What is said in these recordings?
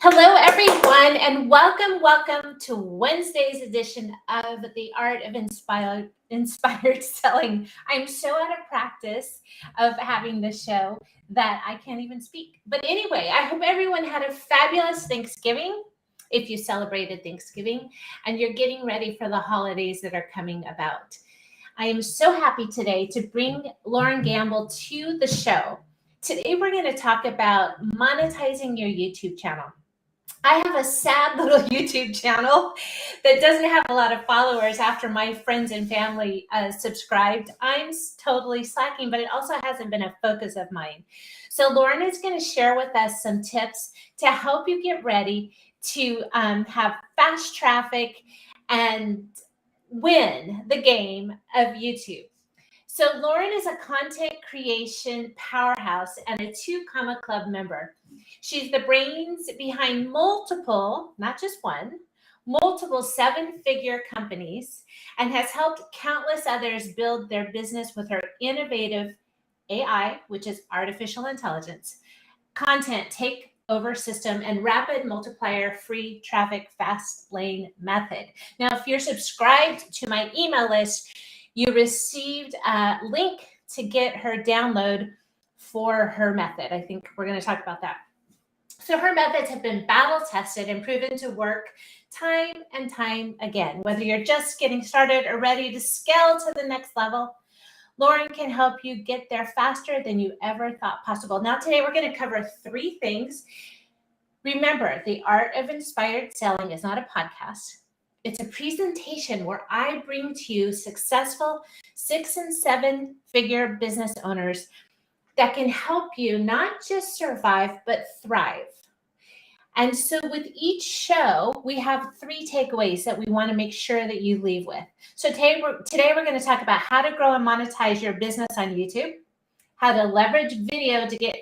Hello, everyone, and welcome to Wednesday's edition of the Art of Inspired Selling. I'm so out of practice of having this show that I can't even speak. But anyway, I hope everyone had a fabulous Thanksgiving, if you celebrated Thanksgiving, and you're getting ready for the holidays that are coming about. I am so happy today to bring Lauren Gamble to the show. Today, we're going to talk about monetizing your YouTube channel. I have a sad little YouTube channel that doesn't have a lot of followers after my friends and family subscribed. I'm totally slacking, but it also hasn't been a focus of mine. So Lauren is going to share with us some tips to help you get ready to have fast traffic and win the game of YouTube. So Lauren is a content creation powerhouse and a 2 Comma Club member. She's the brains behind multiple, not just one, multiple 7-figure companies, and has helped countless others build their business with her innovative AI, which is artificial intelligence, content takeover system, and Rapid Multiplier free traffic fast lane method. Now, if you're subscribed to my email list, you received a link to get her download for her method. I think we're going to talk about that. So her methods have been battle tested and proven to work time and time again. Whether you're just getting started or ready to scale to the next level, Lauren can help you get there faster than you ever thought possible. Now, today we're going to cover 3 things. Remember, the Art of Inspired Selling is not a podcast. It's a presentation where I bring to you successful 6- and 7-figure business owners that can help you not just survive, but thrive. And so with each show, we have 3 takeaways that we want to make sure that you leave with. So today we're going to talk about how to grow and monetize your business on YouTube, how to leverage video to get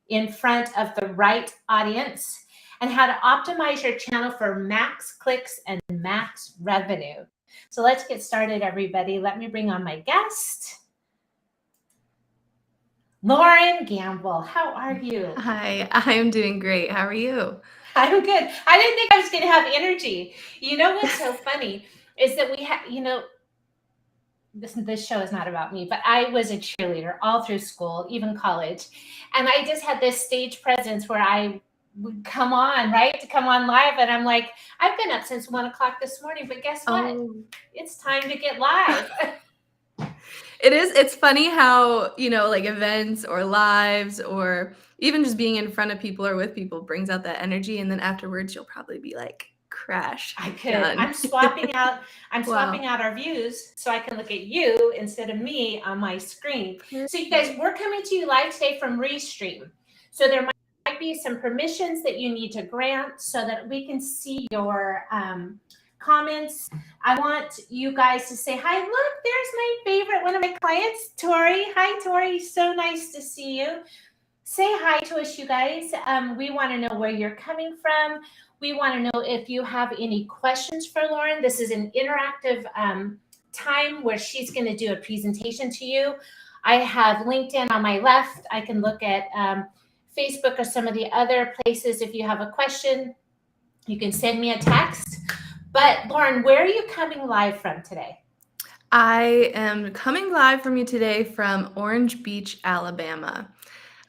in front of the right audience, and how to optimize your channel for max clicks and max revenue. So let's get started, everybody. Let me bring on my guest, Lauren Gamble. How are you? Hi, I'm doing great. How are you? I'm good. I didn't think I was going to have energy. You know what's so funny is that we have, this show is not about me, but I was a cheerleader all through school, even college. And I just had this stage presence where I would come on, right? To come on live. And I'm like, I've been up since 1 o'clock this morning, but guess what? It's time to get live. It's funny how, like events or lives or even just being in front of people or with people brings out that energy. And then afterwards, you'll probably be like, crash. I could. Done. I'm swapping out Wow. our views so I can look at you instead of me on my screen. So you guys, we're coming to you live today from Restream. So there might be some permissions that you need to grant so that we can see your comments. I want you guys to say hi. Look, there's my favorite, one of my clients, Tori. Hi, Tori. So nice to see you. Say hi to us, you guys. We want to know where you're coming from. We want to know if you have any questions for Lauren. This is an interactive time where she's going to do a presentation to you. I have LinkedIn on my left. I can look at Facebook or some of the other places. If you have a question, you can send me a text. But Lauren, where are you coming live from today? I am coming live from you today from Orange Beach, Alabama.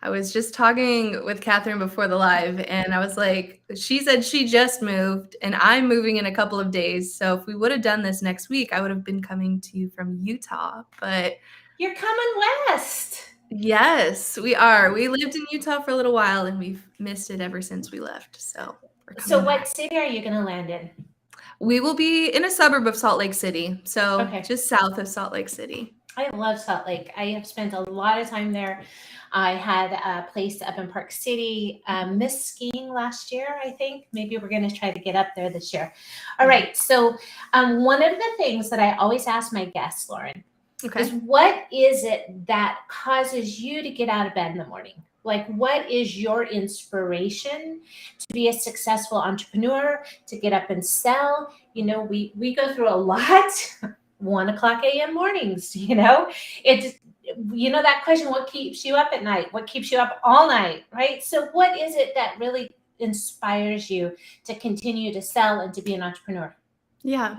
I was just talking with Catherine before the live, and I was like, she said she just moved, and I'm moving in a couple of days. So if we would have done this next week, I would have been coming to you from Utah. But you're coming west. Yes, we are. We lived in Utah for a little while, and we've missed it ever since we left. So we're coming So what back. city are you going to land in? We will be in a suburb of Salt Lake City, so just south of Salt Lake City. I love Salt Lake. I have spent a lot of time there. I had a place up in Park City, missed skiing last year, I think. Maybe we're going to try to get up there this year. All right. So one of the things that I always ask my guests, Lauren, is what is it that causes you to get out of bed in the morning? Like, what is your inspiration to be a successful entrepreneur, to get up and sell? We go through a lot, 1 o'clock a.m. mornings, that question, what keeps you up at night? What keeps you up all night, right? So what is it that really inspires you to continue to sell and to be an entrepreneur? Yeah.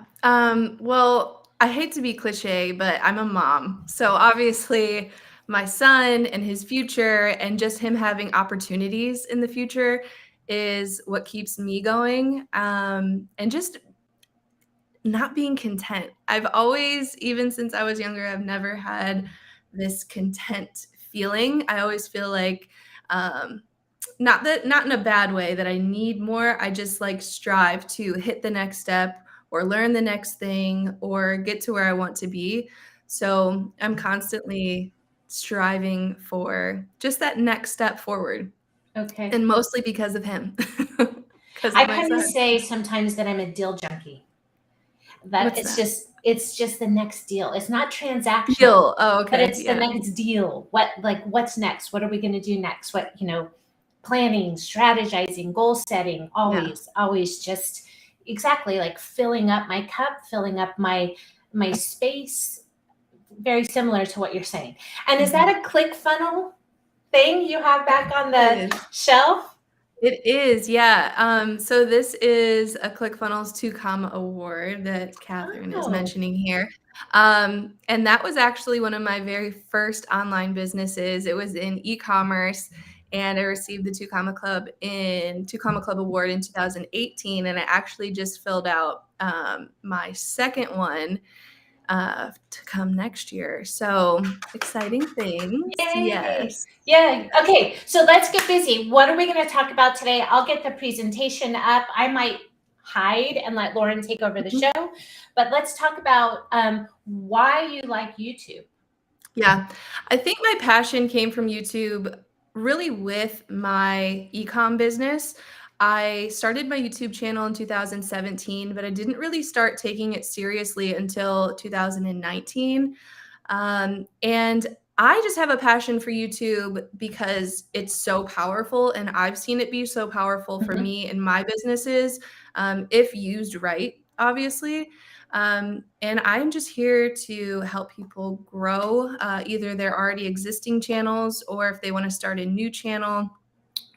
Well, I hate to be cliche, but I'm a mom. So obviously, my son and his future and just him having opportunities in the future is what keeps me going. And just not being content. I've always, even since I was younger, I've never had this content feeling. I always feel like, um, not in a bad way that I need more. I just like strive to hit the next step or learn the next thing or get to where I want to be. So I'm constantly striving for just that next step forward. Okay. And mostly because of him. Because I of my kind of son. say sometimes that I'm a deal junkie. That What's that? it's just the next deal. It's not transactional, Deal. Oh, but okay. it's the Yeah. next deal. What's next? What are we going to do next? Planning, strategizing, goal setting, Yeah. always just exactly like filling up my cup, filling up my space, very similar to what you're saying. And is that a ClickFunnels thing you have back on the It is. shelf? It is, yeah. So this is a ClickFunnels to Come award that Catherine is Oh, mentioning here. And that was actually one of my very first online businesses. It was in e-commerce, and I received the Two Comma Club Award in 2018. And I actually just filled out my second one to come next year. So exciting things. yay. Yes. Yeah. Okay. So let's get busy. What are we going to talk about today? I'll get the presentation up. I might hide and let Lauren take over the show, but let's talk about why you like YouTube. Yeah, I think my passion came from YouTube really with my e-com business. I started my YouTube channel in 2017, but I didn't really start taking it seriously until 2019. And I just have a passion for YouTube because it's so powerful, and I've seen it be so powerful for Mhm. me and my businesses, if used right, obviously. And I'm just here to help people grow either their already existing channels, or if they want to start a new channel,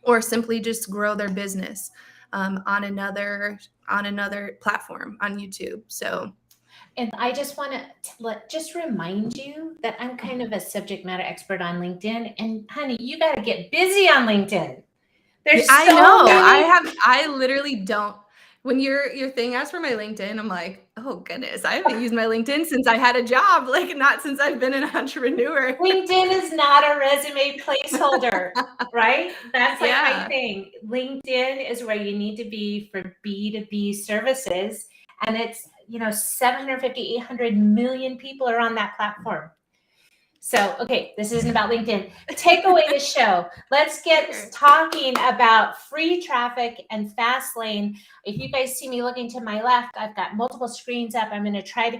or simply just grow their business on another platform on YouTube. So And I just want to just remind you that I'm kind of a subject matter expert on LinkedIn. And honey, you got to get busy on LinkedIn. yeah, There's I so know. many. I literally don't. When your thing asks for my LinkedIn, I'm like, oh goodness, I haven't used my LinkedIn since I had a job, like not since I've been an entrepreneur. LinkedIn is not a resume placeholder, right? That's like my Yeah. thing. LinkedIn is where you need to be for B2B services. And it's, 750, 800 million people are on that platform. So, okay, this isn't about LinkedIn. Take away the show. Let's get Sure. talking about free traffic and fast lane. If you guys see me looking to my left, I've got multiple screens up. I'm going to try to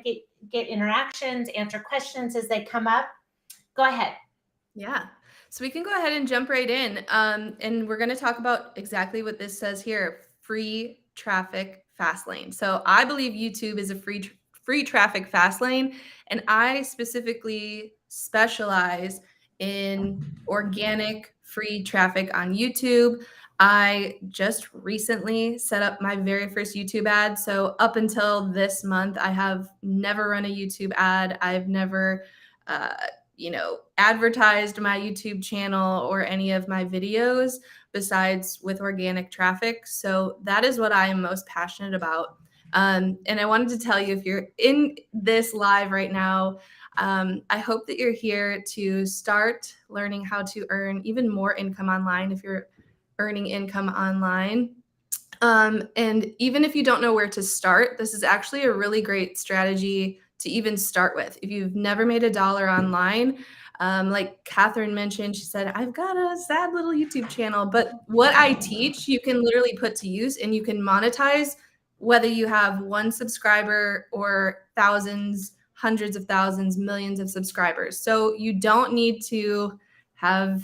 get interactions, answer questions as they come up. Go ahead. Yeah. So we can go ahead and jump right in. And we're going to talk about exactly what this says here, free traffic fast lane. So I believe YouTube is a free traffic fast lane, and I specifically specialize in organic free traffic on YouTube. I just recently set up my very first YouTube ad. So up until this month, I have never run a YouTube ad. I've never uh, advertised my YouTube channel or any of my videos besides with organic traffic. So that is what I am most passionate about. And I wanted to tell you, if you're in this live right now, I hope that you're here to start learning how to earn even more income online if you're earning income online. And even if you don't know where to start, this is actually a really great strategy to even start with. If you've never made a dollar online, like Catherine mentioned, she said, I've got a sad little YouTube channel, but what I teach, you can literally put to use and you can monetize whether you have one subscriber or thousands, hundreds of thousands, millions of subscribers. So you don't need to have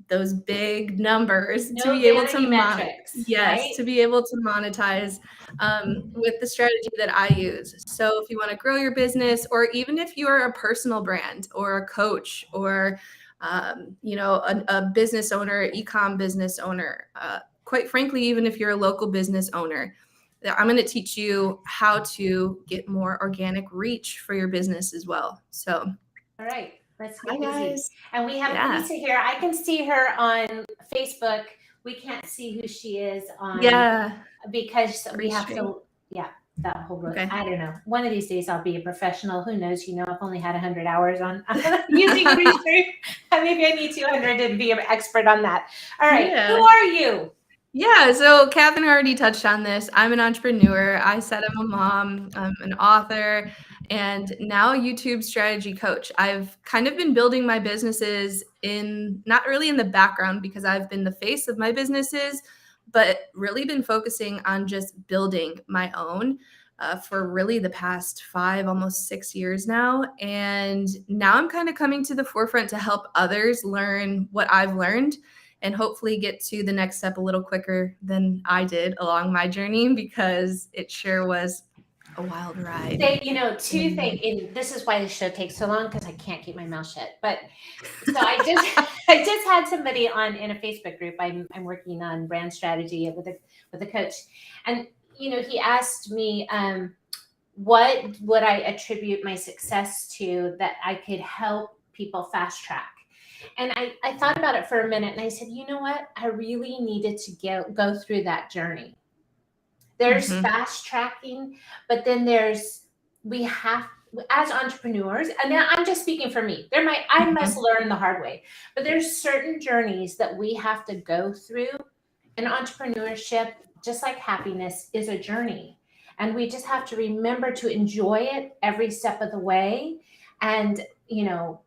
those big numbers to No be able to vanity metrics, yes, right? to be able to monetize with the strategy that I use. So if you want to grow your business, or even if you are a personal brand or a coach or a business owner, e-com business owner, quite frankly, even if you're a local business owner, I'm going to teach you how to get more organic reach for your business as well. So, all right, let's hi get busy. guys. And we have Yeah. Lisa here. I can see her on Facebook. We can't see who she is on Yeah. because we Pretty have straight. to, yeah, that whole road. Okay. I don't know. One of these days I'll be a professional. Who knows? I've only had 100 hours on using research. Maybe I need 200 to be an expert on that. All right. Yeah. Who are you? Yeah, so Catherine already touched on this. I'm an entrepreneur. I said I'm a mom, I'm an author, and now a YouTube strategy coach. I've kind of been building my businesses not really in the background because I've been the face of my businesses, but really been focusing on just building my own for really the past 5, almost 6 years now. And now I'm kind of coming to the forefront to help others learn what I've learned and hopefully get to the next step a little quicker than I did along my journey, because it sure was a wild ride. Two things, and this is why the show takes so long because I can't keep my mouth shut. But so I just had somebody on in a Facebook group. I'm working on brand strategy with a coach, and he asked me what would I attribute my success to that I could help people fast track. And I thought about it for a minute and I said, you know what? I really needed to go through that journey. There's fast tracking, but then we have, as entrepreneurs, and now I'm just speaking for me, I must learn the hard way, but there's certain journeys that we have to go through. And entrepreneurship, just like happiness, is a journey. And we just have to remember to enjoy it every step of the way. And,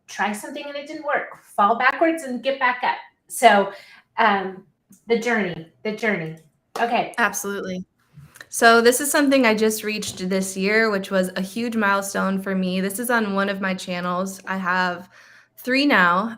try something and it didn't work, fall backwards and get back up. So the journey. Okay. Absolutely. So this is something I just reached this year, which was a huge milestone for me. This is on one of my channels. I have 3 now,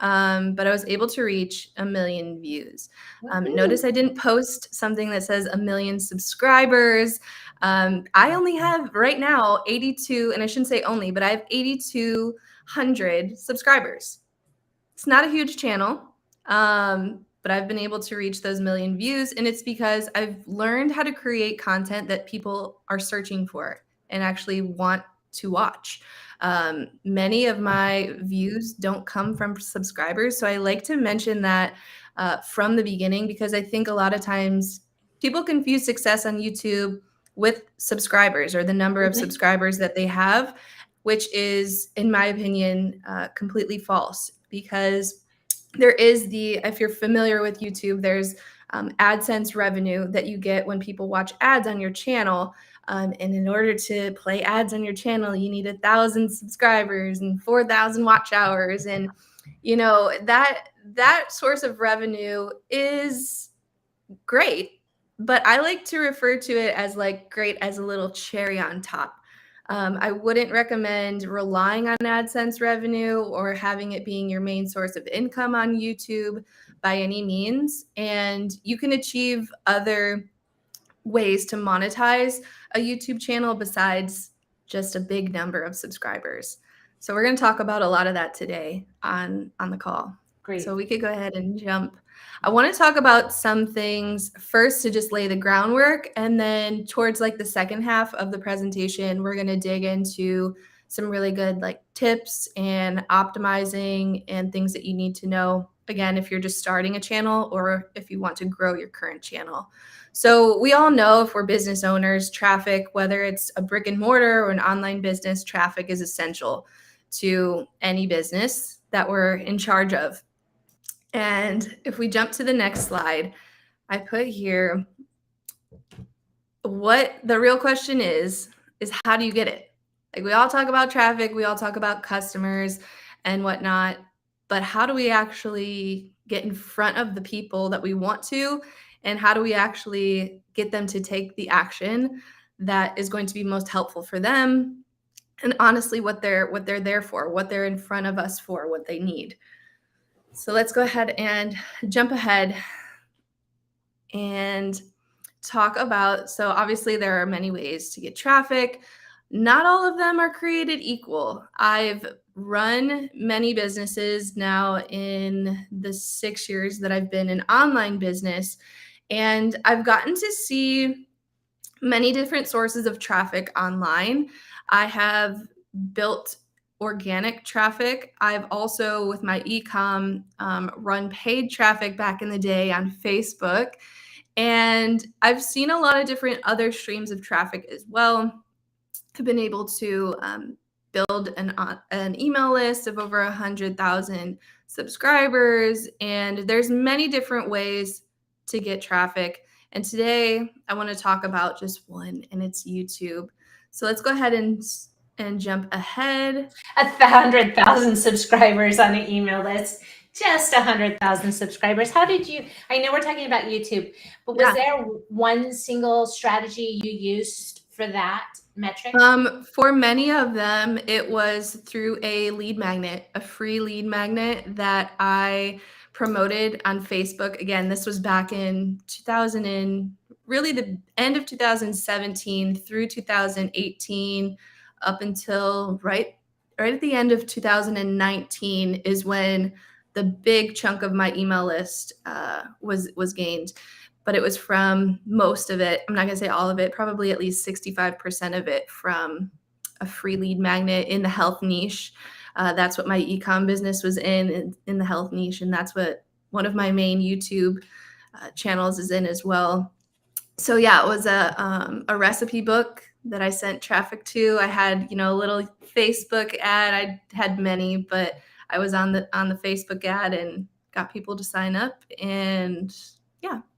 but I was able to reach 1 million views. Notice I didn't post something that says 1 million subscribers. I only have right now 82, and I shouldn't say only, but I have 8,200 subscribers. It's not a huge channel, but I've been able to reach those 1 million views, and it's because I've learned how to create content that people are searching for and actually want to watch. Many of my views don't come from subscribers, so I like to mention that from the beginning, because I think a lot of times people confuse success on YouTube with subscribers or the number of subscribers that they have, which is, in my opinion, completely false, because there is if you're familiar with YouTube, there's AdSense revenue that you get when people watch ads on your channel. And in order to play ads on your channel, you need 1,000 subscribers and 4,000 watch hours. And, that source of revenue is great, but I like to refer to it as great as a little cherry on top. I wouldn't recommend relying on AdSense revenue or having it being your main source of income on YouTube by any means. And you can achieve other ways to monetize a YouTube channel besides just a big number of subscribers. So we're going to talk about a lot of that today on the call. Great. So we could go ahead and jump. I want to talk about some things first to just lay the groundwork, and then towards the second half of the presentation, we're going to dig into some really good tips and optimizing and things that you need to know, again, if you're just starting a channel or if you want to grow your current channel. So we all know, if we're business owners, traffic, whether it's a brick and mortar or an online business, traffic is essential to any business that we're in charge of. And if we jump to the next slide, I put here, what the real question is how do you get it? We all talk about traffic, we all talk about customers and whatnot, but how do we actually get in front of the people that we want to? And how do we actually get them to take the action that is going to be most helpful for them? And honestly, what they're there for, what they're in front of us for, what they need. So let's go ahead and jump ahead and talk about, so obviously there are many ways to get traffic. Not all of them are created equal. I've run many businesses now in the 6 years that I've been in online business, And I've gotten to see many different sources of traffic online. I have built organic traffic. I've also, with my e-com, run paid traffic back in the day on Facebook. And I've seen a lot of different other streams of traffic as well. I've been able to build an email list of over 100,000 subscribers, and there's many different ways to get traffic. And today I want to talk about just one, and it's YouTube. So let's go ahead and jump ahead. 100,000 subscribers on an email list. Just 100,000 subscribers. How did you? I know we're talking about YouTube, but was there one single strategy you used for that metric? For many of them, it was through a lead magnet, a free lead magnet that I promoted on Facebook. Again, this was back in 2000 and really the end of 2017 through 2018, up until right at the end of 2019 is when the big chunk of my email list was gained. But it was from most of it. I'm not going to say all of it, probably at least 65% of it from a free lead magnet in the health niche. That's what my e-com business was in the health niche. And that's what one of my main YouTube channels is in as well. So yeah, it was a recipe book that I sent traffic to. I had, a little Facebook ad. I had many, but I was on the Facebook ad and got people to sign up, and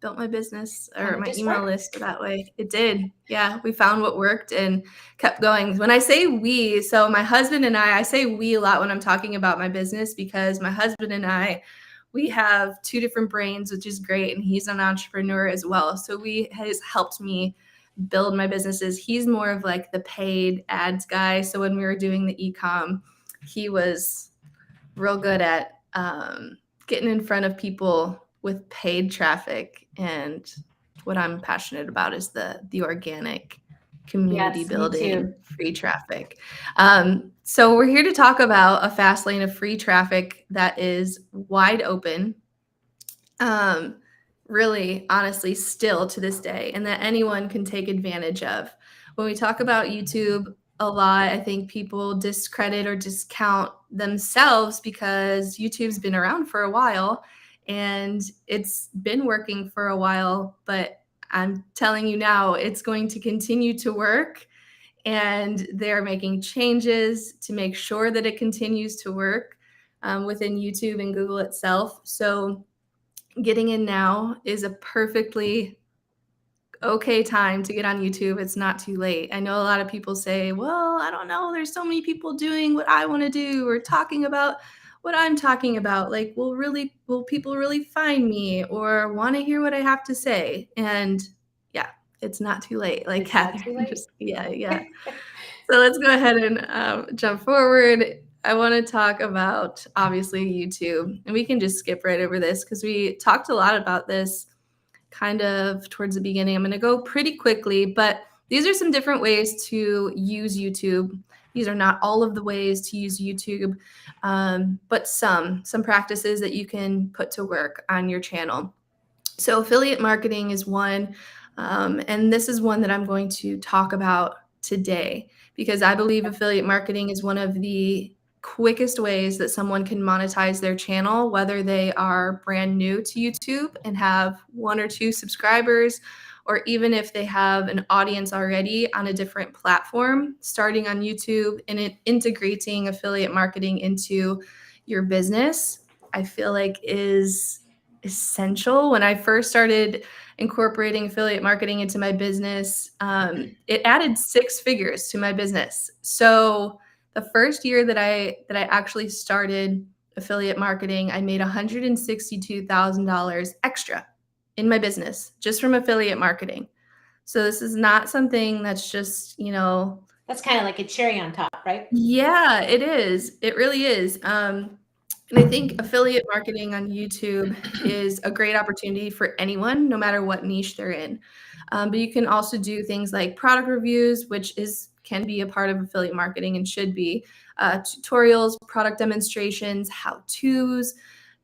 built my business or my email list that way. It did. Yeah, we found what worked and kept going. When I say we, so my husband and I say we a lot when I'm talking about my business, because my husband and I, we have two different brains, which is great. And he's an entrepreneur as well. So has helped me build my businesses. He's more of like the paid ads guy. So when we were doing the e-com, he was real good at getting in front of people with paid traffic. And what I'm passionate about is the organic community building, free traffic. So we're here to talk about a fast lane of free traffic that is wide open, really, honestly, still to this day, and that anyone can take advantage of. When we talk about YouTube a lot, I think people discredit or discount themselves because YouTube's been around for a while and it's been working for a while, but I'm telling you now, it's going to continue to work, and they're making changes to make sure that it continues to work within YouTube and Google itself. So getting in now is a perfectly okay time to get on YouTube. It's not too late. I know a lot of people say, well, I don't know, there's so many people doing what I want to do or talking about what I'm talking about. Like, will people really find me or want to hear what I have to say? And yeah, it's not too late. Like Catherine, yeah. So let's go ahead and jump forward. I want to talk about, obviously, YouTube. And we can just skip right over this because we talked a lot about this kind of towards the beginning. I'm going to go pretty quickly, but these are some different ways to use YouTube. These are not all of the ways to use YouTube, but some practices that you can put to work on your channel. So affiliate marketing is one, and this is one that I'm going to talk about today because I believe affiliate marketing is one of the quickest ways that someone can monetize their channel, whether they are brand new to YouTube and have 1 or 2 subscribers, or even if they have an audience already on a different platform, starting on YouTube and integrating affiliate marketing into your business, I feel like is essential. When I first started incorporating affiliate marketing into my business, it added 6 figures to my business. So the first year that I actually started affiliate marketing, I made $162,000 extra in my business just from affiliate marketing. So this is not something that's just, that's kind of like a cherry on top, right? Yeah, it is. It really is. And I think affiliate marketing on YouTube is a great opportunity for anyone, no matter what niche they're in. But you can also do things like product reviews, which can be a part of affiliate marketing and should be, tutorials, product demonstrations, how-tos,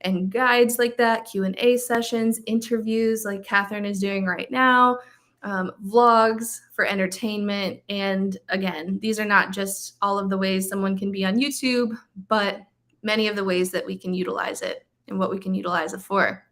and guides like that, Q&A sessions, interviews like Catherine is doing right now, vlogs for entertainment. And again, these are not just all of the ways someone can be on YouTube, but many of the ways that we can utilize it and what we can utilize it for.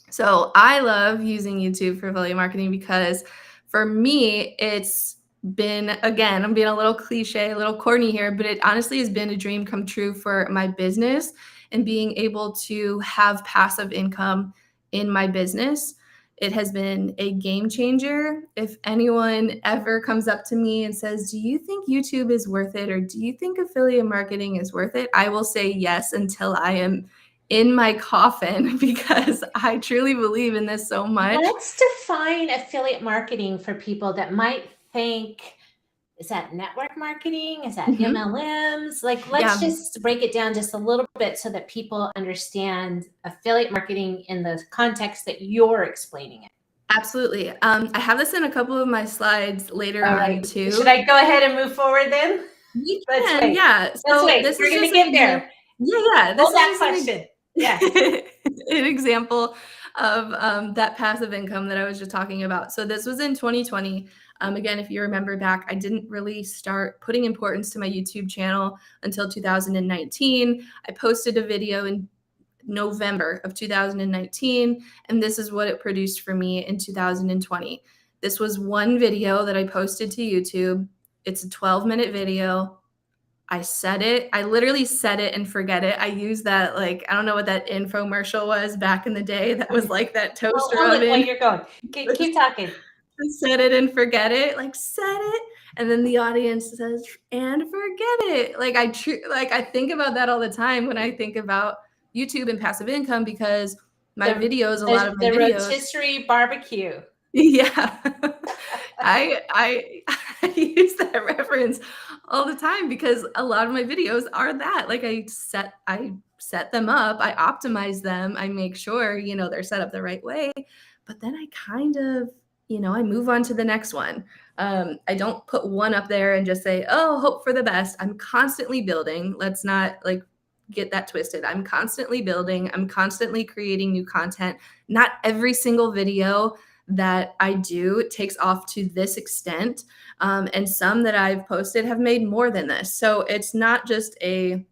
So I love using YouTube for affiliate marketing because for me, it's been, again, I'm being a little cliche, a little corny here, but it honestly has been a dream come true for my business and being able to have passive income in my business. It has been a game changer. If anyone ever comes up to me and says, do you think YouTube is worth it? Or do you think affiliate marketing is worth it? I will say yes until I am in my coffin because I truly believe in this so much. Let's define affiliate marketing for people that might think, is that network marketing? Is that MLMs? Like, let's just break it down just a little bit so that people understand affiliate marketing in the context that you're explaining it. Absolutely. I have this in a couple of my slides later on too. Should I go ahead and move forward then? You can, yeah. So let's wait. We're going to get there. Yeah. Hold that question. Yeah. An example of that passive income that I was just talking about. So this was in 2020. Again, if you remember back, I didn't really start putting importance to my YouTube channel until 2019. I posted a video in November of 2019, and this is what it produced for me in 2020. This was one video that I posted to YouTube. It's a 12-minute video. I said it. I literally said it and forget it. I use that, like, I don't know what that infomercial was back in the day. That was like that toaster oven. While you're going. Keep talking. I said it and forget it. Like, said it. And then the audience says, and forget it. Like, I think about that all the time when I think about YouTube and passive income, because my videos, a lot of my videos. The rotisserie barbecue. Yeah. I use that reference all the time because a lot of my videos are that. Like, I set them up, I optimize them, I make sure, they're set up the right way, but then I kind of, I move on to the next one. I don't put one up there and just say, oh, hope for the best. I'm constantly building. Let's not get that twisted. I'm constantly building. I'm constantly creating new content. Not every single video that I do takes off to this extent. And some that I've posted have made more than this. So it's not just a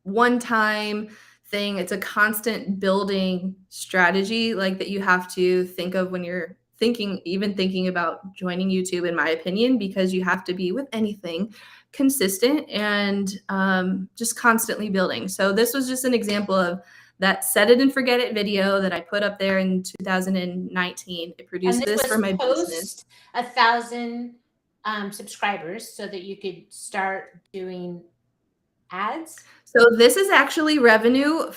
one-time thing. It's a constant building strategy that you have to think of when you're thinking about joining YouTube, in my opinion, because you have to be with anything consistent and just constantly building. So this was just an example of that set it and forget it video that I put up there in 2019. It produced this for my business. 1,000 subscribers so that you could start doing ads. So this is actually revenue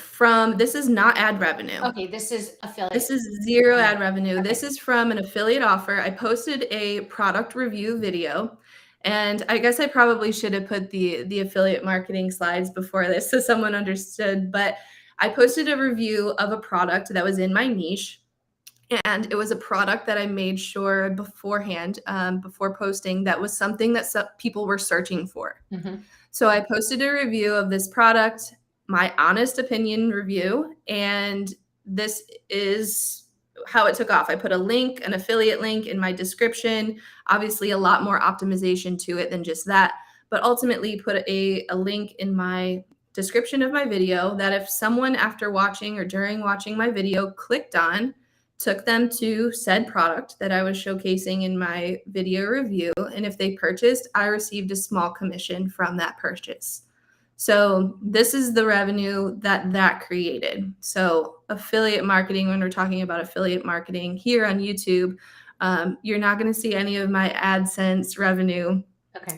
this is not ad revenue. Okay, this is affiliate. This is zero ad revenue. Okay. This is from an affiliate offer. I posted a product review video. And I guess I probably should have put the affiliate marketing slides before this so someone understood, but I posted a review of a product that was in my niche, and it was a product that I made sure beforehand, before posting, that was something that people were searching for. So I posted a review of this product, my honest opinion review, and this is how it took off. I put an affiliate link in my description, obviously a lot more optimization to it than just that, but ultimately put a link in my description of my video that if someone after watching or during watching my video clicked on, took them to said product that I was showcasing in my video review, and if they purchased, I received a small commission from that purchase. So this is the revenue that created. So affiliate marketing, when we're talking about affiliate marketing here on YouTube, you're not going to see any of my AdSense revenue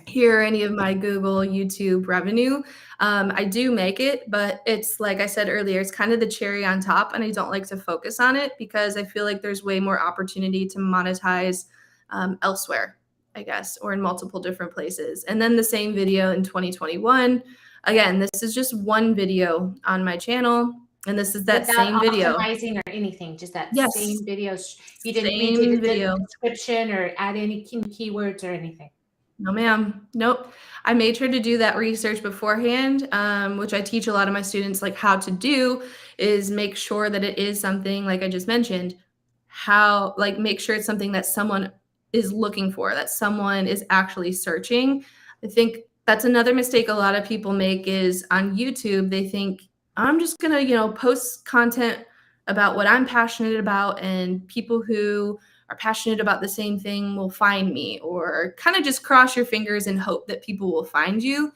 here, any of my Google, YouTube revenue. I do make it, but it's, like I said earlier, it's kind of the cherry on top, and I don't like to focus on it because I feel like there's way more opportunity to monetize elsewhere, I guess, or in multiple different places. And then the same video in 2021. Again, this is just one video on my channel, and this is that same video. Without optimizing or anything, just that same video. You didn't redo the description or add any keywords or anything. No, ma'am. Nope. I made sure to do that research beforehand, which I teach a lot of my students like how to do is make sure that it is something like I just mentioned, how like make sure it's something that someone is looking for, that someone is actually searching. I think that's another mistake a lot of people make is on YouTube, they think I'm just going to, post content about what I'm passionate about and people who are passionate about the same thing will find me, or kind of just cross your fingers and hope that people will find you.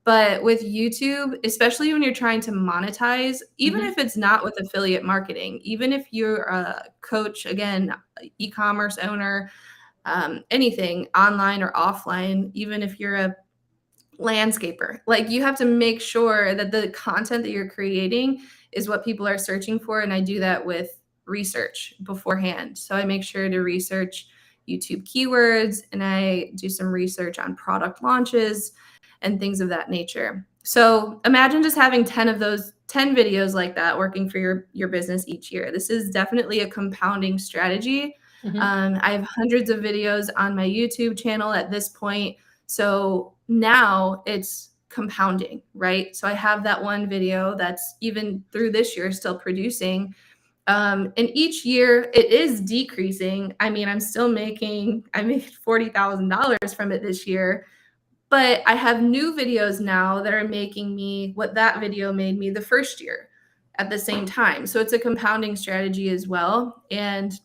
But with YouTube, especially when you're trying to monetize, even if it's not with affiliate marketing, even if you're a coach, again, e-commerce owner, anything online or offline, even if you're a landscaper, like you have to make sure that the content that you're creating is what people are searching for. And I do that with research beforehand. So I make sure to research YouTube keywords and I do some research on product launches and things of that nature. So imagine just having 10 of those 10 videos like that working for your business each year. This is definitely a compounding strategy. I have hundreds of videos on my YouTube channel at this point. So now it's compounding, right? So I have that one video that's even through this year still producing. And each year it is decreasing. I mean, I made $40,000 from it this year, but I have new videos now that are making me what that video made me the first year at the same time. So it's a compounding strategy as well. And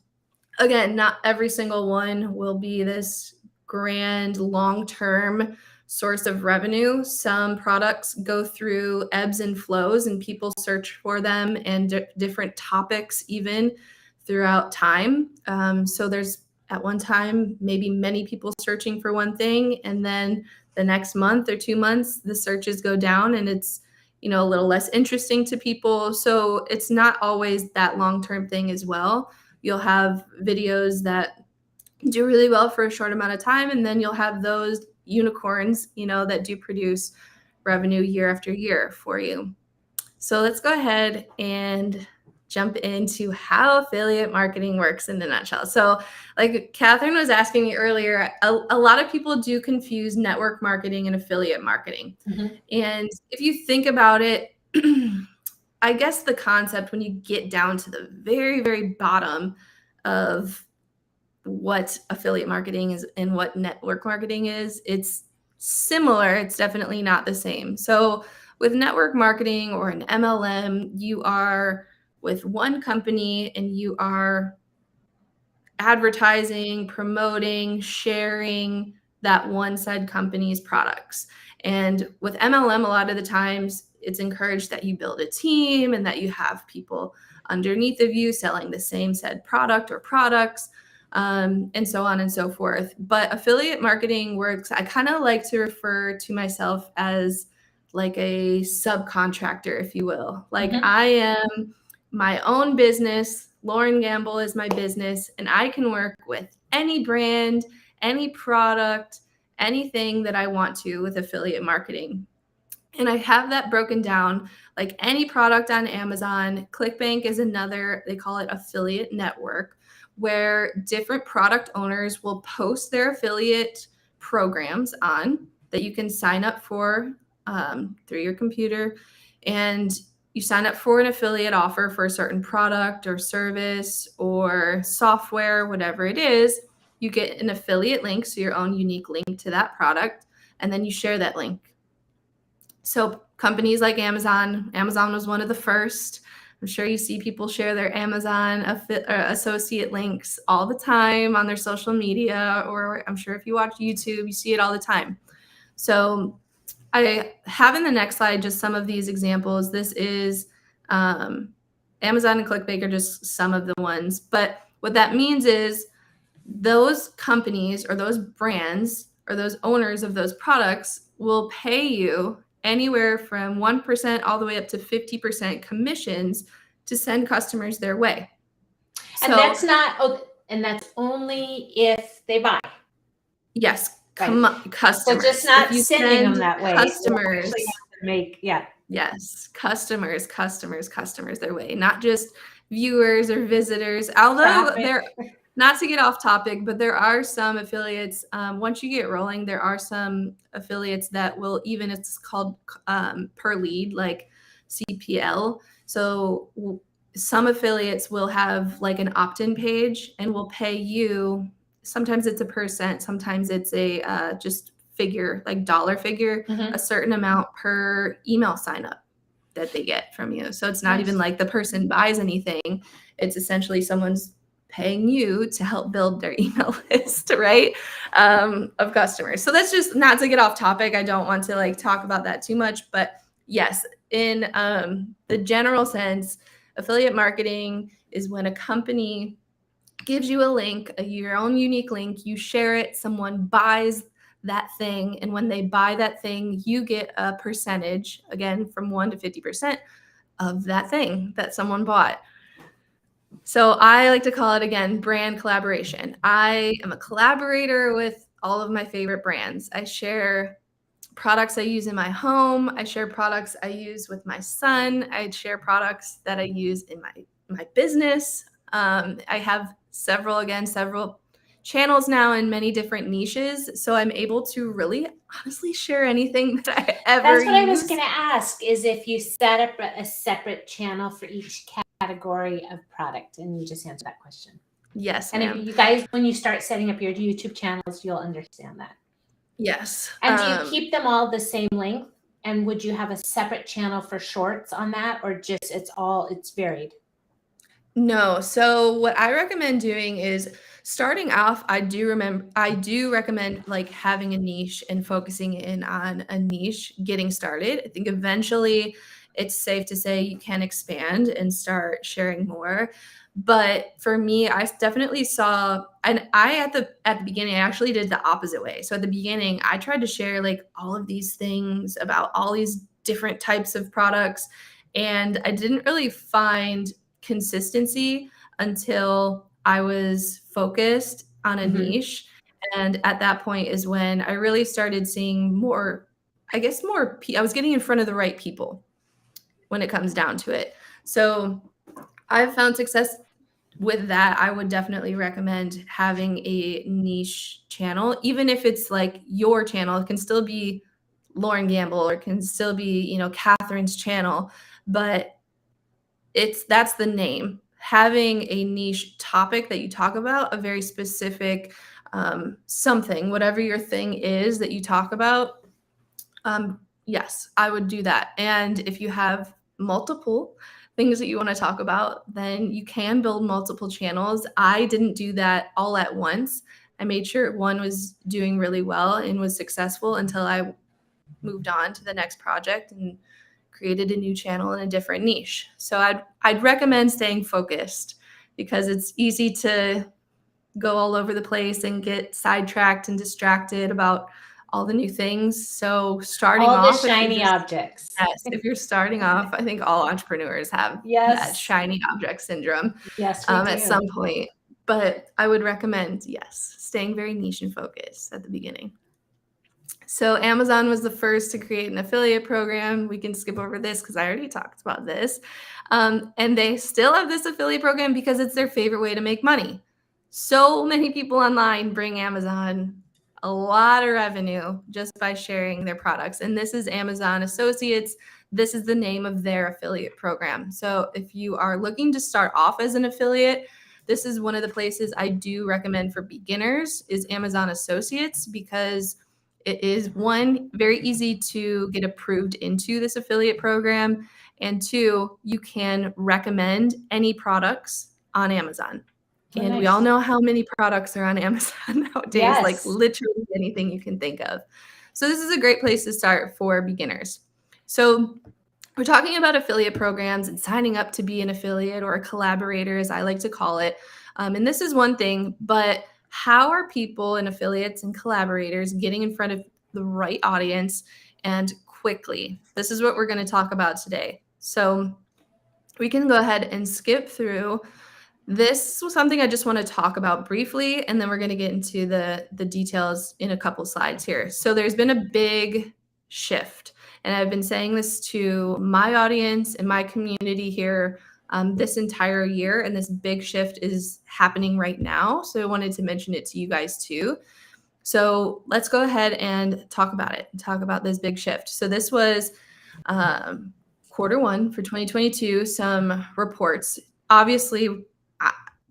again, not every single one will be this grand long-term source of revenue. Some products go through ebbs and flows and people search for them and different topics even throughout time. So there's at one time maybe many people searching for one thing, and then the next month or 2 months the searches go down and it's a little less interesting to people. So it's not always that long-term thing as well. You'll have videos that do really well for a short amount of time, and then you'll have those unicorns, that do produce revenue year after year for you. So let's go ahead and jump into how affiliate marketing works in a nutshell. So like Catherine was asking me earlier, a lot of people do confuse network marketing and affiliate marketing. And if you think about it, I guess the concept when you get down to the very, very bottom of what affiliate marketing is and what network marketing is, it's similar. It's definitely not the same. So with network marketing or an MLM, you are with one company and you are advertising, promoting, sharing that one said company's products. And with MLM, a lot of the times it's encouraged that you build a team and that you have people underneath of you selling the same said product or products, and so on and so forth. But affiliate marketing works, I kind of like to refer to myself as like a subcontractor, if you will. Like I am my own business. Lauren Gamble is my business, and I can work with any brand, any product, anything that I want to with affiliate marketing. And I have that broken down like any product on Amazon. ClickBank is another, they call it affiliate network, where different product owners will post their affiliate programs on that you can sign up for through your computer. And you sign up for an affiliate offer for a certain product or service or software, whatever it is. You get an affiliate link, so your own unique link to that product, and then you share that link. So companies like Amazon was one of the first. I'm sure you see people share their Amazon associate links all the time on their social media, or I'm sure if you watch YouTube, you see it all the time. So I have in the next slide just some of these examples. This is Amazon and ClickBank are just some of the ones. But what that means is those companies or those brands or those owners of those products will pay you anywhere from 1% all the way up to 50% commissions to send customers their way. And that's not, and that's only if they buy. Yes, right. Customers. So just not sending them that way. Customers. Yes, customers their way, not just viewers or visitors. Although not to get off topic, but there are some affiliates, once you get rolling, there are some affiliates that will even, it's called per lead, like CPL. So some affiliates will have like an opt-in page and will pay you. Sometimes it's a percent, sometimes it's a just figure, like dollar figure, a certain amount per email sign up that they get from you. So it's not even like the person buys anything. It's essentially someone's paying you to help build their email list, right? Of customers. So that's just not to get off topic. I don't want to like talk about that too much, but yes, in the general sense, affiliate marketing is when a company gives you a link, your own unique link, you share it, someone buys that thing, and when they buy that thing, you get a percentage, again, from 1 to 50% of that thing that someone bought. So I like to call it, again, brand collaboration. I am a collaborator with all of my favorite brands. I share products I use in my home. I share products I use with my son. I share products that I use in my business. I have several channels now in many different niches. So I'm able to really honestly share anything that I ever use. That's what I was going to ask, is if you set up a separate channel for each category of product, and you just answered that question. Yes, and ma'am. if you guys, when you start setting up your YouTube channels, you'll understand that. Yes. And do you keep them all the same length? And would you have a separate channel for shorts on that, or just it's varied? No. So what I recommend doing is starting off, I do recommend like having a niche and focusing in on a niche getting started. I think eventually it's safe to say you can expand and start sharing more. But for me, I definitely saw, and I at the beginning, I actually did the opposite way. So at the beginning, I tried to share like all of these things about all these different types of products, and I didn't really find consistency until I was focused on a niche. And at that point is when I really started seeing more, I was getting in front of the right people when it comes down to it. So I've found success with that. I would definitely recommend having a niche channel, even if it's like your channel. It can still be Lauren Gamble, or it can still be, Catherine's channel, but that's the name. Having a niche topic that you talk about, a very specific something, whatever your thing is that you talk about. Yes, I would do that. And if you have multiple things that you want to talk about, then you can build multiple channels. I didn't do that all at once. I made sure one was doing really well and was successful until I moved on to the next project and created a new channel in a different niche. So I'd recommend staying focused, because it's easy to go all over the place and get sidetracked and distracted about all the new things. So starting all off, the shiny objects. Yes, if you're starting off, I think all entrepreneurs have that shiny object syndrome. Yes, we do. At some point. But I would recommend, yes, staying very niche and focused at the beginning. So Amazon was the first to create an affiliate program. We can skip over this because I already talked about this. And they still have this affiliate program because it's their favorite way to make money. So many people online bring Amazon a lot of revenue just by sharing their products. And this is Amazon Associates. This is the name of their affiliate program. So if you are looking to start off as an affiliate, this is one of the places I do recommend for beginners is Amazon Associates, because it is, one, very easy to get approved into this affiliate program, and two, you can recommend any products on Amazon. And nice. We all know how many products are on Amazon nowadays, Yes. like literally anything you can think of. So this is a great place to start for beginners. So we're talking about affiliate programs and signing up to be an affiliate, or a collaborator, as I like to call it. And this is one thing, but how are people and affiliates and collaborators getting in front of the right audience and quickly? This is what we're going to talk about today. So we can go ahead and skip through. This was something I just want to talk about briefly, and then we're going to get into the details in a couple slides here. So there's been a big shift, and I've been saying this to my audience and my community here this entire year, and this big shift is happening right now. So I wanted to mention it to you guys too. So let's go ahead and talk about it, talk about this big shift. So this was quarter one for 2022, some reports. Obviously,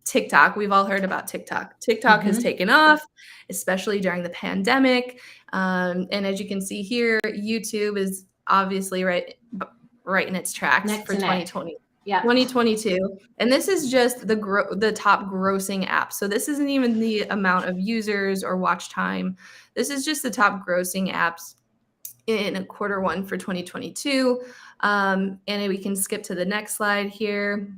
TikTok, we've all heard about TikTok. TikTok has taken off, especially during the pandemic. And as you can see here, YouTube is obviously right in its tracks Neck for to neck. 2020. Yeah. 2022. And this is just the top grossing apps. So this isn't even the amount of users or watch time. This is just the top grossing apps in quarter one for 2022. And we can skip to the next slide here.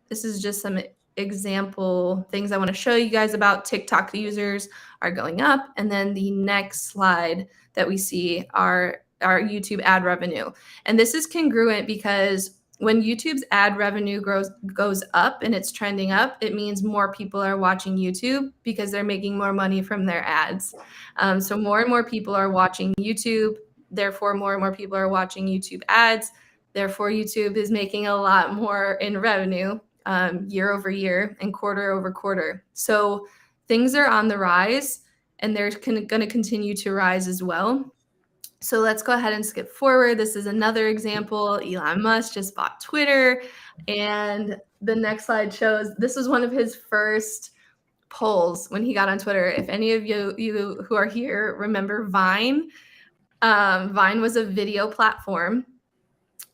This is just some example things I want to show you guys about TikTok users are going up. And then the next slide that we see are our YouTube ad revenue. And this is congruent because when YouTube's ad revenue goes up and it's trending up, it means more people are watching YouTube because they're making more money from their ads. So more and more people are watching YouTube. Therefore, more and more people are watching YouTube ads. Therefore, YouTube is making a lot more in revenue year over year and quarter over quarter. So things are on the rise, and they're going to continue to rise as well. So let's go ahead and skip forward. This is another example. Elon Musk just bought Twitter, and the next slide shows this was one of his first polls when he got on Twitter. If any of you who are here remember Vine, Vine was a video platform,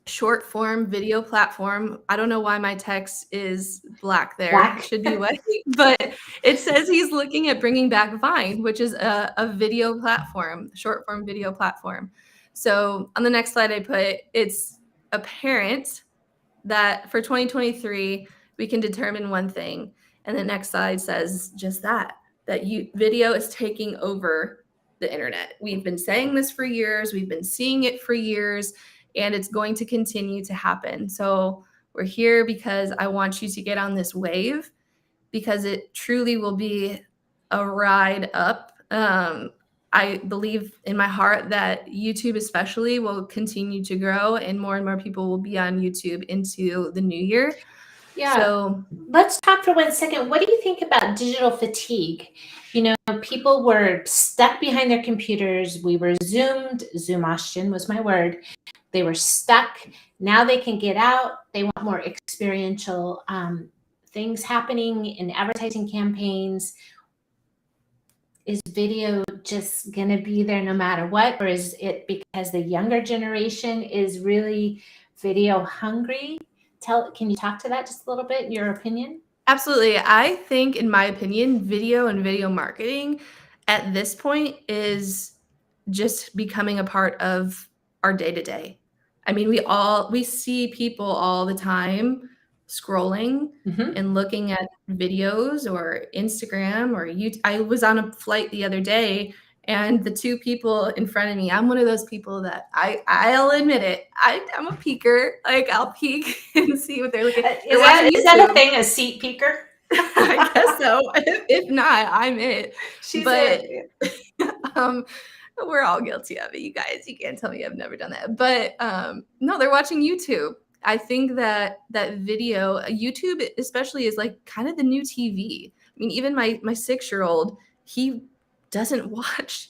short form video platform. I don't know why my text is black there. Black. It should be white, but it says he's looking at bringing back Vine, which is a video platform, short form video platform. So on the next slide I put, it's apparent that for 2023, we can determine one thing. And the next slide says just that video is taking over the internet. We've been saying this for years. We've been seeing it for years, and it's going to continue to happen. So we're here because I want you to get on this wave, because it truly will be a ride up. I believe in my heart that YouTube especially will continue to grow, and more people will be on YouTube into the new year. Yeah. So let's talk for 1 second. What do you think about digital fatigue? You know, people were stuck behind their computers. We were Zoomostion was my word. They were stuck. Now they can get out. They want more experiential things happening in advertising campaigns. Is video just going to be there no matter what? Or is it because the younger generation is really video hungry? Can you talk to that just a little bit, your opinion? Absolutely. I think, in my opinion, video and video marketing at this point is just becoming a part of our day-to-day. I mean, we see people all the time scrolling and looking at videos or Instagram or YouTube. I was on a flight the other day, and the two people in front of me, I'm one of those people that I'll admit it. I'm a peeker. Like, I'll peek and see what they're looking at. Is that a thing, a seat peeker? I guess so. If not, I'm it. She's but it. We're all guilty of it, you guys. You can't tell me I've never done that. But no, they're watching YouTube. I think that video, YouTube especially, is like kind of the new TV. I mean, even my 6-year-old, he doesn't watch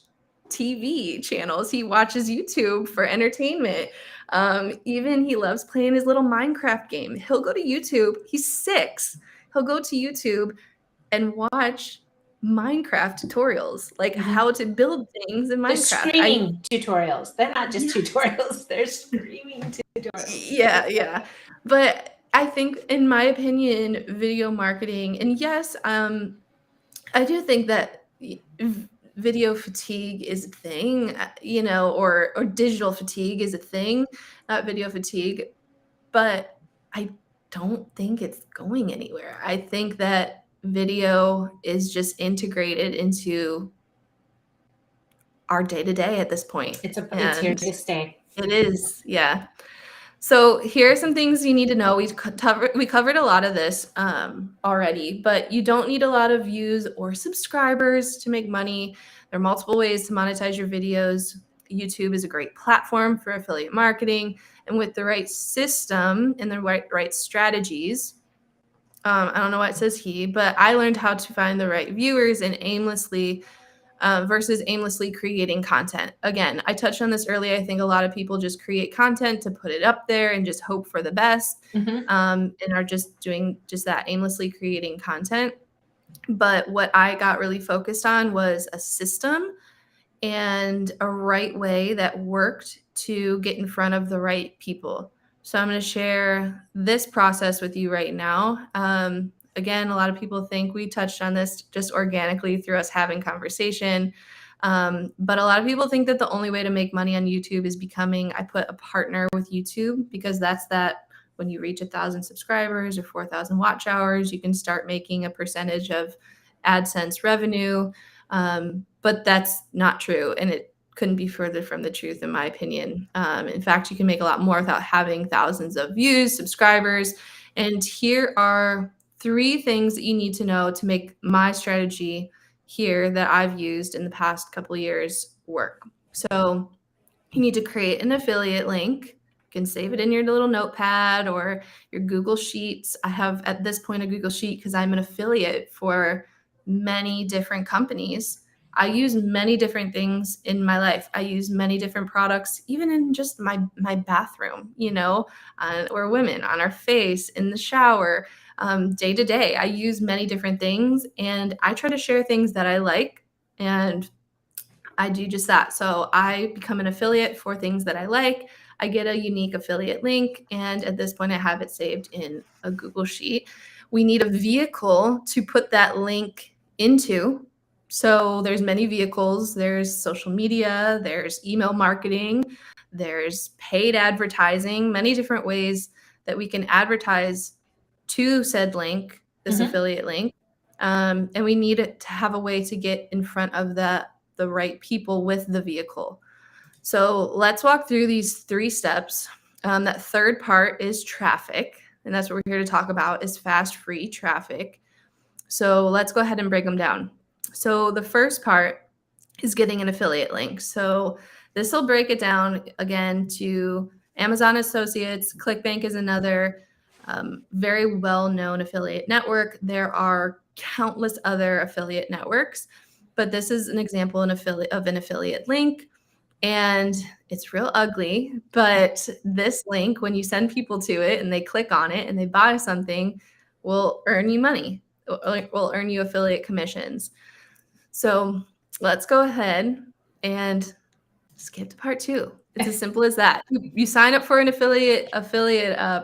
TV channels. He watches YouTube for entertainment. Even he loves playing his little Minecraft game. He'll go to YouTube. He's 6. He'll go to YouTube and watch Minecraft tutorials, like how to build things in Minecraft. They're screaming tutorials. They're not just tutorials. They're screaming tutorials. Yeah. But I think, in my opinion, video marketing, and yes, I do think that video fatigue is a thing, or digital fatigue is a thing, not video fatigue. But I don't think it's going anywhere. I think that video is just integrated into our day-to-day at this point. It's here to stay. It is, yeah. So here are some things you need to know. We covered a lot of this already, but you don't need a lot of views or subscribers to make money. There are multiple ways to monetize your videos. YouTube is a great platform for affiliate marketing, and with the right system and the right strategies, I don't know why it says he, but I learned how to find the right viewers and versus aimlessly creating content. Again, I touched on this earlier. I think a lot of people just create content to put it up there and just hope for the best, and are just doing just that, aimlessly creating content. But what I got really focused on was a system and a right way that worked to get in front of the right people. So I'm going to share this process with you right now. Again, a lot of people think we touched on this just organically through us having conversation. But a lot of people think that the only way to make money on YouTube is I put a partner with YouTube, because that's that when you reach 1,000 subscribers or 4,000 watch hours, you can start making a percentage of AdSense revenue. But that's not true, and it couldn't be further from the truth, in my opinion. In fact, you can make a lot more without having thousands of views, subscribers. And here are 3 things that you need to know to make my strategy here that I've used in the past couple of years work. So you need to create an affiliate link. You can save it in your little notepad or your Google Sheets. I have at this point a Google Sheet because I'm an affiliate for many different companies. I use many different things in my life. I use many different products, even in just my bathroom, or women, on our face, in the shower, day to day. I use many different things, and I try to share things that I like, and I do just that. So I become an affiliate for things that I like. I get a unique affiliate link, and at this point I have it saved in a Google Sheet. We need a vehicle to put that link into. So there's many vehicles. There's social media, there's email marketing, there's paid advertising, many different ways that we can advertise to said link, this affiliate link. And we need it to have a way to get in front of the right people with the vehicle. So let's walk through these 3 steps. That third part is traffic, and that's what we're here to talk about, is fast, free traffic. So let's go ahead and break them down. So the first part is getting an affiliate link. So this will break it down again to Amazon Associates. ClickBank is another very well-known affiliate network. There are countless other affiliate networks, but this is an example of an affiliate link. And it's real ugly, but this link, when you send people to it and they click on it and they buy something, will earn you money. Will earn you affiliate commissions. So let's go ahead and skip to part 2. It's as simple as that. You sign up for an affiliate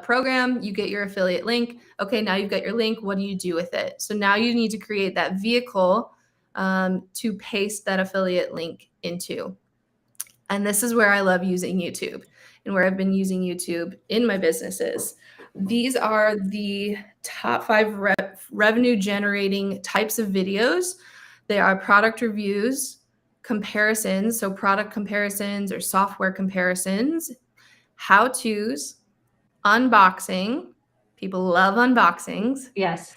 program, you get your affiliate link. Okay, now you've got your link. What do you do with it? So now you need to create that vehicle to paste that affiliate link into. And this is where I love using YouTube and where I've been using YouTube in my businesses. These are the top 5 revenue generating types of videos. They are product reviews, comparisons, so product comparisons or software comparisons, how-tos, unboxing. People love unboxings. Yes.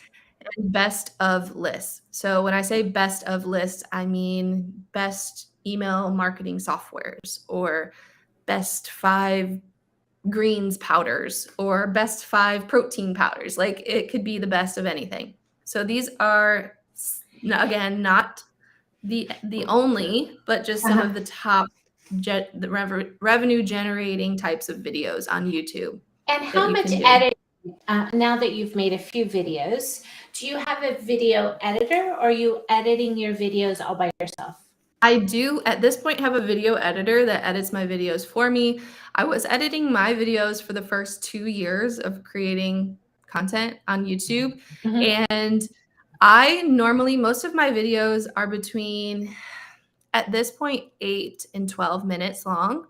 And best of lists. So when I say best of lists, I mean best email marketing softwares, or best 5 greens powders, or best 5 protein powders. Like, it could be the best of anything. So these are, again, not the only, but just some of the top revenue generating types of videos on YouTube. And how much editing, now that you've made a few videos, do you have a video editor, or are you editing your videos all by yourself? I do at this point have a video editor that edits my videos for me. I was editing my videos for the first 2 years of creating content on YouTube. And I normally, most of my videos are between, at this point, 8 and 12 minutes long.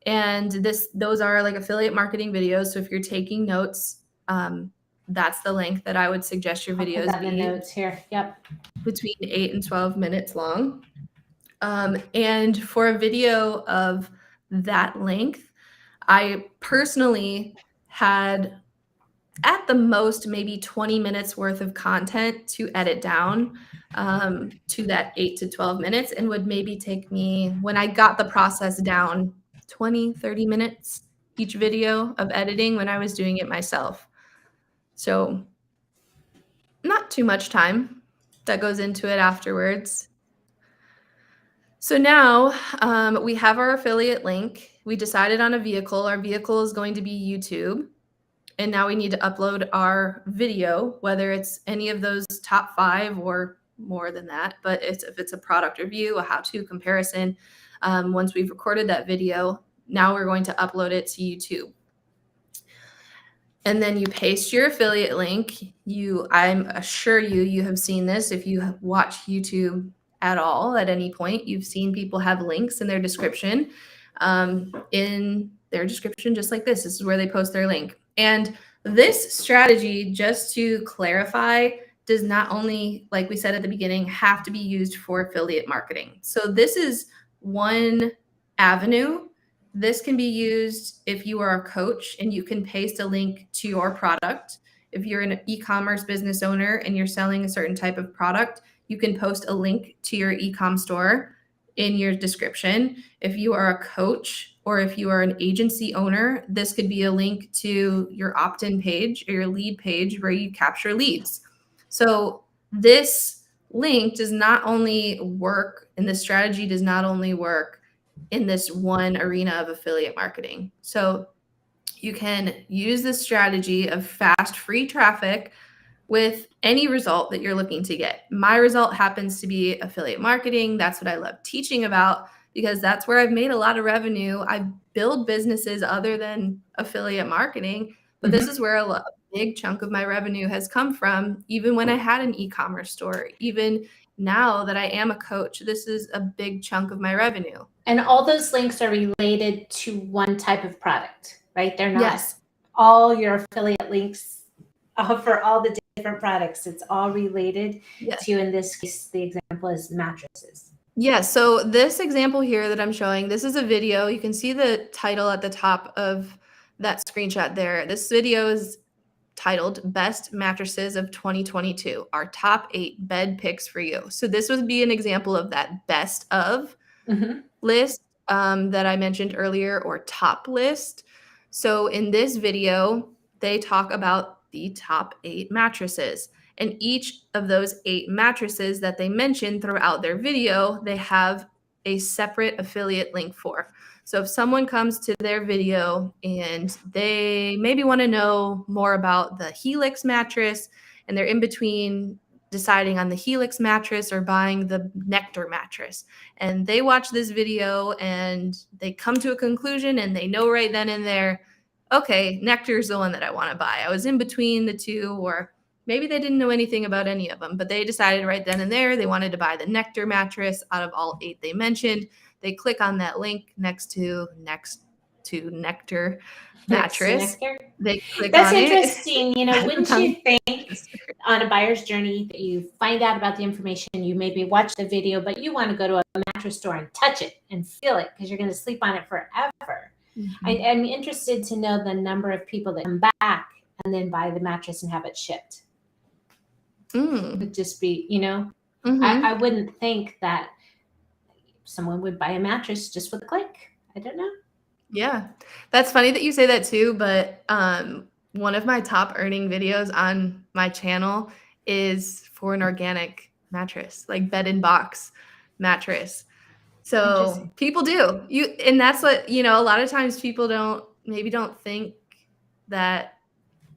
And those are like affiliate marketing videos. So if you're taking notes, that's the length that I would suggest your videos be. The notes here. Yep. Between 8 and 12 minutes long. And for a video of that length, I personally had at the most maybe 20 minutes worth of content to edit down to that 8 to 12 minutes, and would maybe take me, when I got the process down, 20, 30 minutes each video of editing when I was doing it myself. So not too much time that goes into it afterwards. So now we have our affiliate link. We decided on a vehicle. Our vehicle is going to be YouTube. And now we need to upload our video, whether it's any of those top 5 or more than that. But if it's a product review, a how-to comparison, once we've recorded that video, now we're going to upload it to YouTube. And then you paste your affiliate link. I'm sure you have seen this. If you have watched YouTube at all at any point, you've seen people have links in their description. Just like this. This is where they post their link. And this strategy, just to clarify, does not only, like we said at the beginning, have to be used for affiliate marketing. So this is one avenue. This can be used if you are a coach and you can paste a link to your product. If you're an e-commerce business owner and you're selling a certain type of product, you can post a link to your e-com store in your description. If you are a coach or if you are an agency owner, this could be a link to your opt-in page or your lead page where you capture leads. So this link does not only work, and this strategy does not only work in this one arena of affiliate marketing. So you can use this strategy of fast, free traffic with any result that you're looking to get. My result happens to be affiliate marketing. That's what I love teaching about because that's where I've made a lot of revenue. I build businesses other than affiliate marketing, but this is where a big chunk of my revenue has come from, even when I had an e-commerce store. Even now that I am a coach, this is a big chunk of my revenue. And all those links are related to one type of product, right? They're not Yes. all your affiliate links for all the different products. It's all related to, in this case, the example is mattresses. Yeah, so this example here that I'm showing, this is a video. You can see the title at the top of that screenshot there. This video is titled Best Mattresses of 2022, our top 8 bed picks for you. So this would be an example of that best of list that I mentioned earlier, or top list. So in this video, they talk about the top 8 mattresses. And each of those 8 mattresses that they mention throughout their video, they have a separate affiliate link for. So if someone comes to their video and they maybe want to know more about the Helix mattress and they're in between deciding on the Helix mattress or buying the Nectar mattress, and they watch this video and they come to a conclusion and they know right then and there, okay, Nectar is the one that I want to buy. I was in between the two, or maybe they didn't know anything about any of them, but they decided right then and there they wanted to buy the Nectar mattress out of all 8 they mentioned. They click on that link next to Nectar mattress. They click That's on interesting. You know, wouldn't you think on a buyer's journey that you find out about the information, you maybe watch the video, but you want to go to a mattress store and touch it and feel it because you're going to sleep on it forever. I'm interested to know the number of people that come back and then buy the mattress and have it shipped. It would just be, you know, I wouldn't think that someone would buy a mattress just with a click. I don't know. Yeah, that's funny that you say that too, but one of my top earning videos on my channel is for an organic mattress, like bed and box mattress. So people do. And that's what, you know, a lot of times people don't think that,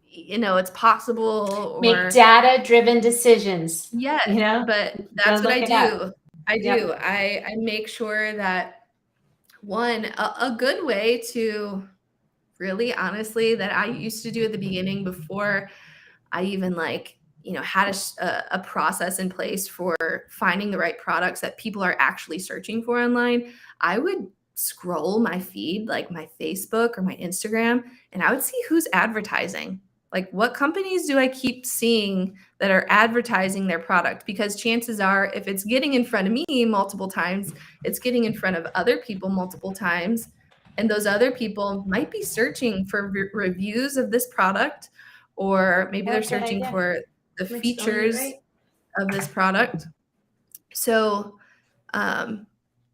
you know, it's possible, or make data-driven decisions. Yes, you know, but that's what I do. I make sure that, one, a good way to really honestly that I used to do at the beginning before I even had a process in place for finding the right products that people are actually searching for online, I would scroll my feed, like my Facebook or my Instagram, and I would see who's advertising. Like, what companies do I keep seeing that are advertising their product? Because chances are, if it's getting in front of me multiple times, it's getting in front of other people multiple times. And those other people might be searching for reviews of this product, or maybe they're Good searching idea. for the We're spelling it features right. of this product. So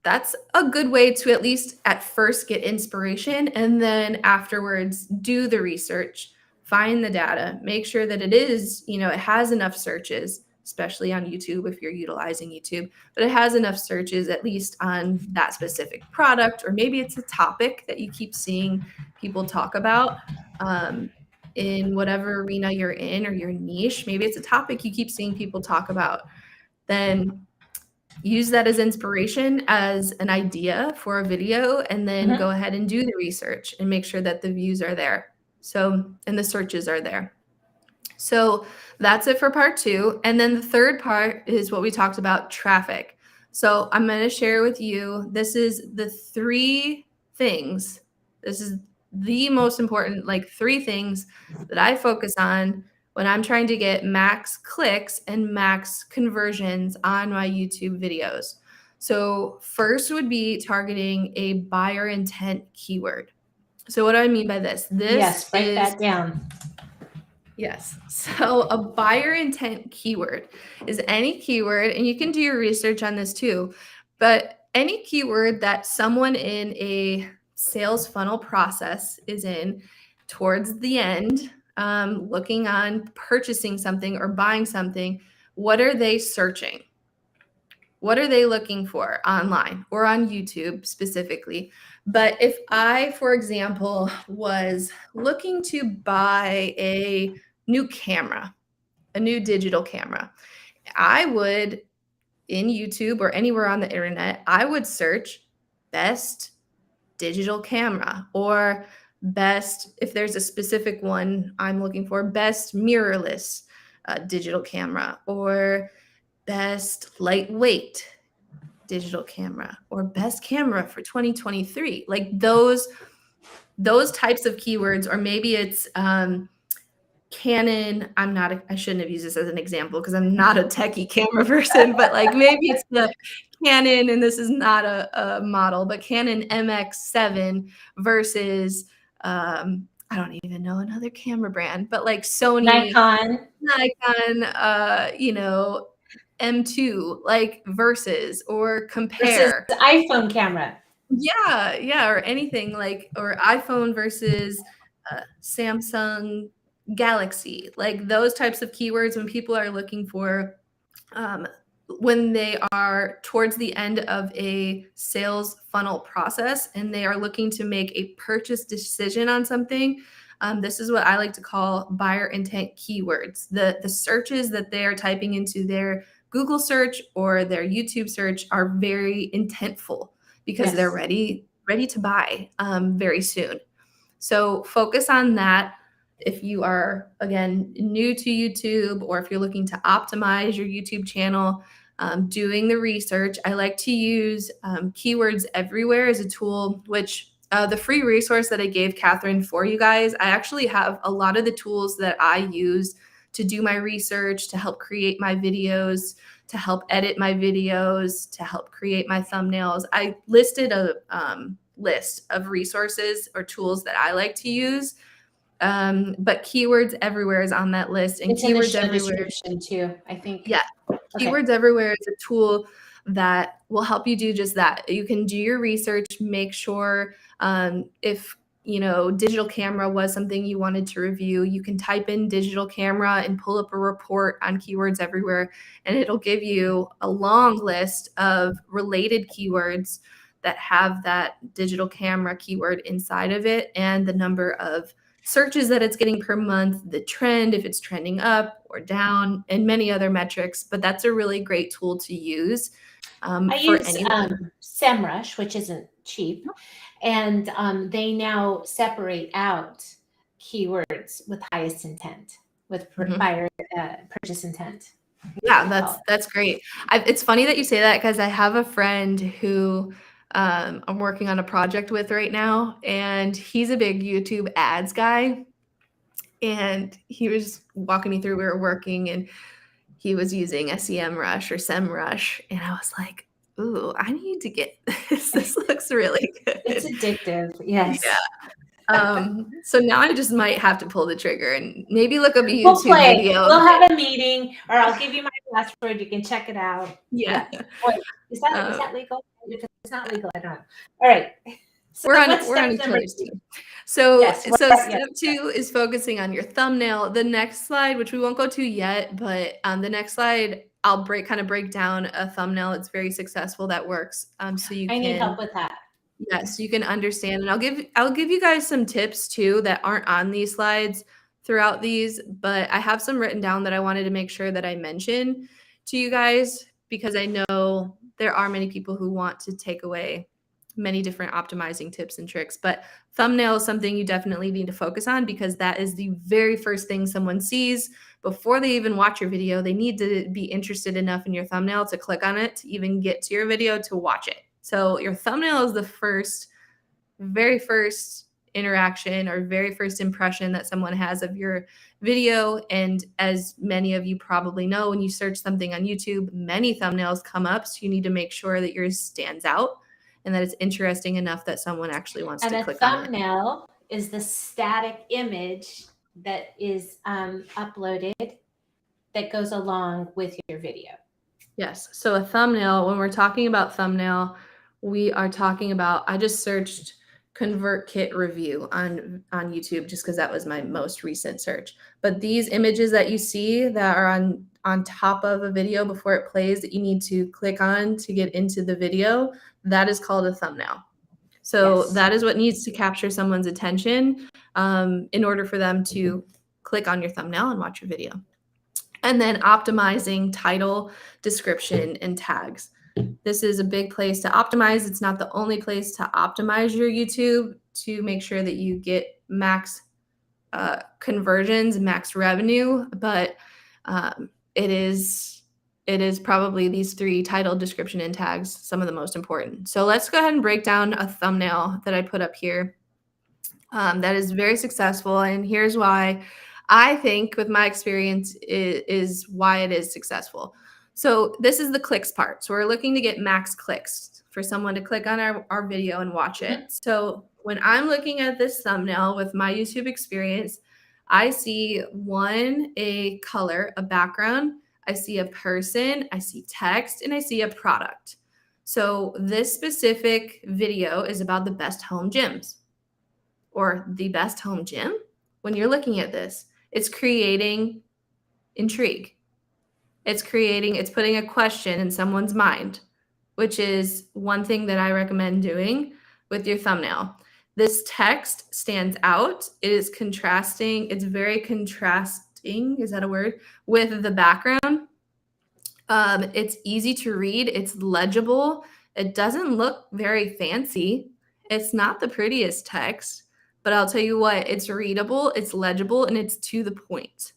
that's a good way to at least at first get inspiration, and then afterwards do the research, find the data, make sure that it is, it has enough searches, especially on YouTube if you're utilizing YouTube, but it has enough searches at least on that specific product, or maybe it's a topic that you keep seeing people talk about in whatever arena you're in or your niche. Maybe it's a topic you keep seeing people talk about. Then use that as inspiration, as an idea for a video, and then go ahead and do the research and make sure that the views are there. So, and the searches are there. So that's it for part 2. And then the third part is what we talked about, traffic. So I'm going to share with you, this is the 3 things. This is the most important, 3 things that I focus on when I'm trying to get max clicks and max conversions on my YouTube videos. So first would be targeting a buyer intent keyword. So what do I mean by this? Yes, write that down. Yes. So a buyer intent keyword is any keyword, and you can do your research on this too, but any keyword that someone in a sales funnel process is in towards the end, looking on purchasing something or buying something. What are they searching? What are they looking for online or on YouTube specifically? But if I, for example, was looking to buy a new camera, a new digital camera, I would, in YouTube or anywhere on the internet, I would search best digital camera, or best, if there's a specific one I'm looking for, best mirrorless digital camera, or best lightweight digital camera, or best camera for 2023. Like those types of keywords. Or maybe it's Canon. I shouldn't have used this as an example because I'm not a techie camera person, but maybe it's the Canon, and this is not a model, but Canon MX7 versus I don't even know another camera brand, but Sony, Nikon, M2, versus or compare. Versus iPhone camera. Yeah, or anything or iPhone versus Samsung Galaxy, those types of keywords when people are looking for, when they are towards the end of a sales funnel process and they are looking to make a purchase decision on something. This is what I like to call buyer intent keywords. The searches that they are typing into their Google search or their YouTube search are very intentful because they're ready to buy very soon. So focus on that. If you are, again, new to YouTube, or if you're looking to optimize your YouTube channel, doing the research. I like to use Keywords Everywhere as a tool, which the free resource that I gave Catherine for you guys, I actually have a lot of the tools that I use to do my research, to help create my videos, to help edit my videos, to help create my thumbnails. I listed a list of resources or tools that I like to use. But Keywords Everywhere is on that list. And it's Keywords in the show Everywhere description too, I think. Yeah. Keywords Everywhere is a tool that will help you do just that. You can do your research, make sure if digital camera was something you wanted to review, you can type in digital camera and pull up a report on Keywords Everywhere, and it'll give you a long list of related keywords that have that digital camera keyword inside of it, and the number of searches that it's getting per month, the trend, if it's trending up or down, and many other metrics. But that's a really great tool to use. I use SEMrush, which isn't cheap, and they now separate out keywords with highest intent, with buyer purchase intent. Yeah, that's great. It's funny that you say that because I have a friend who I'm working on a project with right now, and he's a big YouTube ads guy. And he was walking me through, we were working, and he was using SEMrush or SEMrush, and I was like, ooh, I need to get this. This looks really good. It's addictive. Yes. Yeah. So now I just might have to pull the trigger and maybe look up a We'll YouTube play. video. We'll have a meeting, or I'll give you my password. You can check it out. Yeah. Wait, is that legal? If it's not legal, I don't know. All right. So We're on step each number other's 2? team. So Yes, step 2 is focusing on your thumbnail. The next slide, which we won't go to yet, but the next slide, I'll kind of break down a thumbnail. It's very successful that works. So you I can need help with that. Yes, you can understand, and I'll give you guys some tips too that aren't on these slides throughout these, but I have some written down that I wanted to make sure that I mention to you guys because I know there are many people who want to take away many different optimizing tips and tricks, but thumbnail is something you definitely need to focus on because that is the very first thing someone sees before they even watch your video. They need to be interested enough in your thumbnail to click on it to even get to your video to watch it. So your thumbnail is the very first interaction or very first impression that someone has of your video. And as many of you probably know, when you search something on YouTube, many thumbnails come up. So you need to make sure that yours stands out and that it's interesting enough that someone actually wants to click on it. And a thumbnail is the static image that is uploaded that goes along with your video. Yes. So a thumbnail, when we're talking about thumbnail, we are talking about, I just searched ConvertKit review on YouTube just because that was my most recent search. But these images that you see that are on top of a video before it plays that you need to click on to get into the video, that is called a thumbnail. So Yes. that is what needs to capture someone's attention in order for them to click on your thumbnail and watch your video. And then optimizing title, description, and tags. This is a big place to optimize. It's not the only place to optimize your YouTube to make sure that you get max conversions, max revenue, but it is probably these 3, title, description, and tags, some of the most important. So let's go ahead and break down a thumbnail that I put up here that is very successful. And here's why I think, with my experience, is why it is successful. So this is the clicks part. So we're looking to get max clicks for someone to click on our video and watch it. So when I'm looking at this thumbnail with my YouTube experience, I see a color, a background, I see a person, I see text, and I see a product. So this specific video is about the best home gyms or the best home gym. When you're looking at this, it's creating intrigue. It's putting a question in someone's mind, which is one thing that I recommend doing with your thumbnail. This text stands out. It is contrasting. It's very contrasting. Is that a word? With the background. It's easy to read. It's legible. It doesn't look very fancy. It's not the prettiest text, but I'll tell you what, it's readable, it's legible, and it's to the point.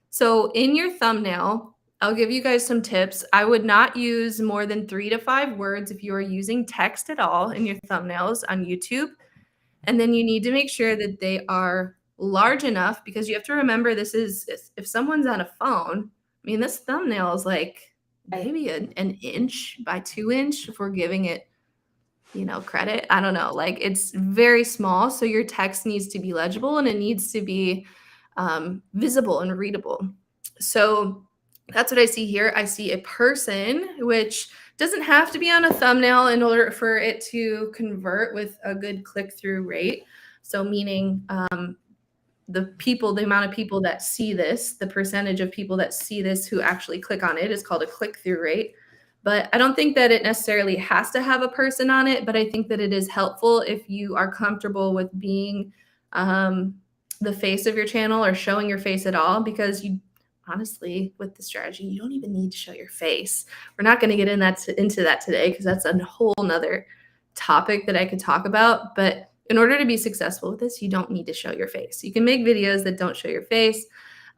So in your thumbnail, I'll give you guys some tips. I would not use more than 3 to 5 words if you are using text at all in your thumbnails on YouTube. And then you need to make sure that they are large enough because you have to remember this is, if someone's on a phone, I mean, this thumbnail is like maybe an inch by 2 inch if we're giving it, credit. I don't know. Like it's very small. So your text needs to be legible and it needs to be visible and readable. So that's what I see here. I see a person, which doesn't have to be on a thumbnail in order for it to convert with a good click-through rate. So meaning the amount of people that see this, the percentage of people that see this who actually click on it is called a click-through rate. But I don't think that it necessarily has to have a person on it, but I think that it is helpful if you are comfortable with being the face of your channel or showing your face at all, because you honestly, with the strategy, you don't even need to show your face. We're not going to get into that today because that's a whole nother topic that I could talk about. But in order to be successful with this, you don't need to show your face. You can make videos that don't show your face.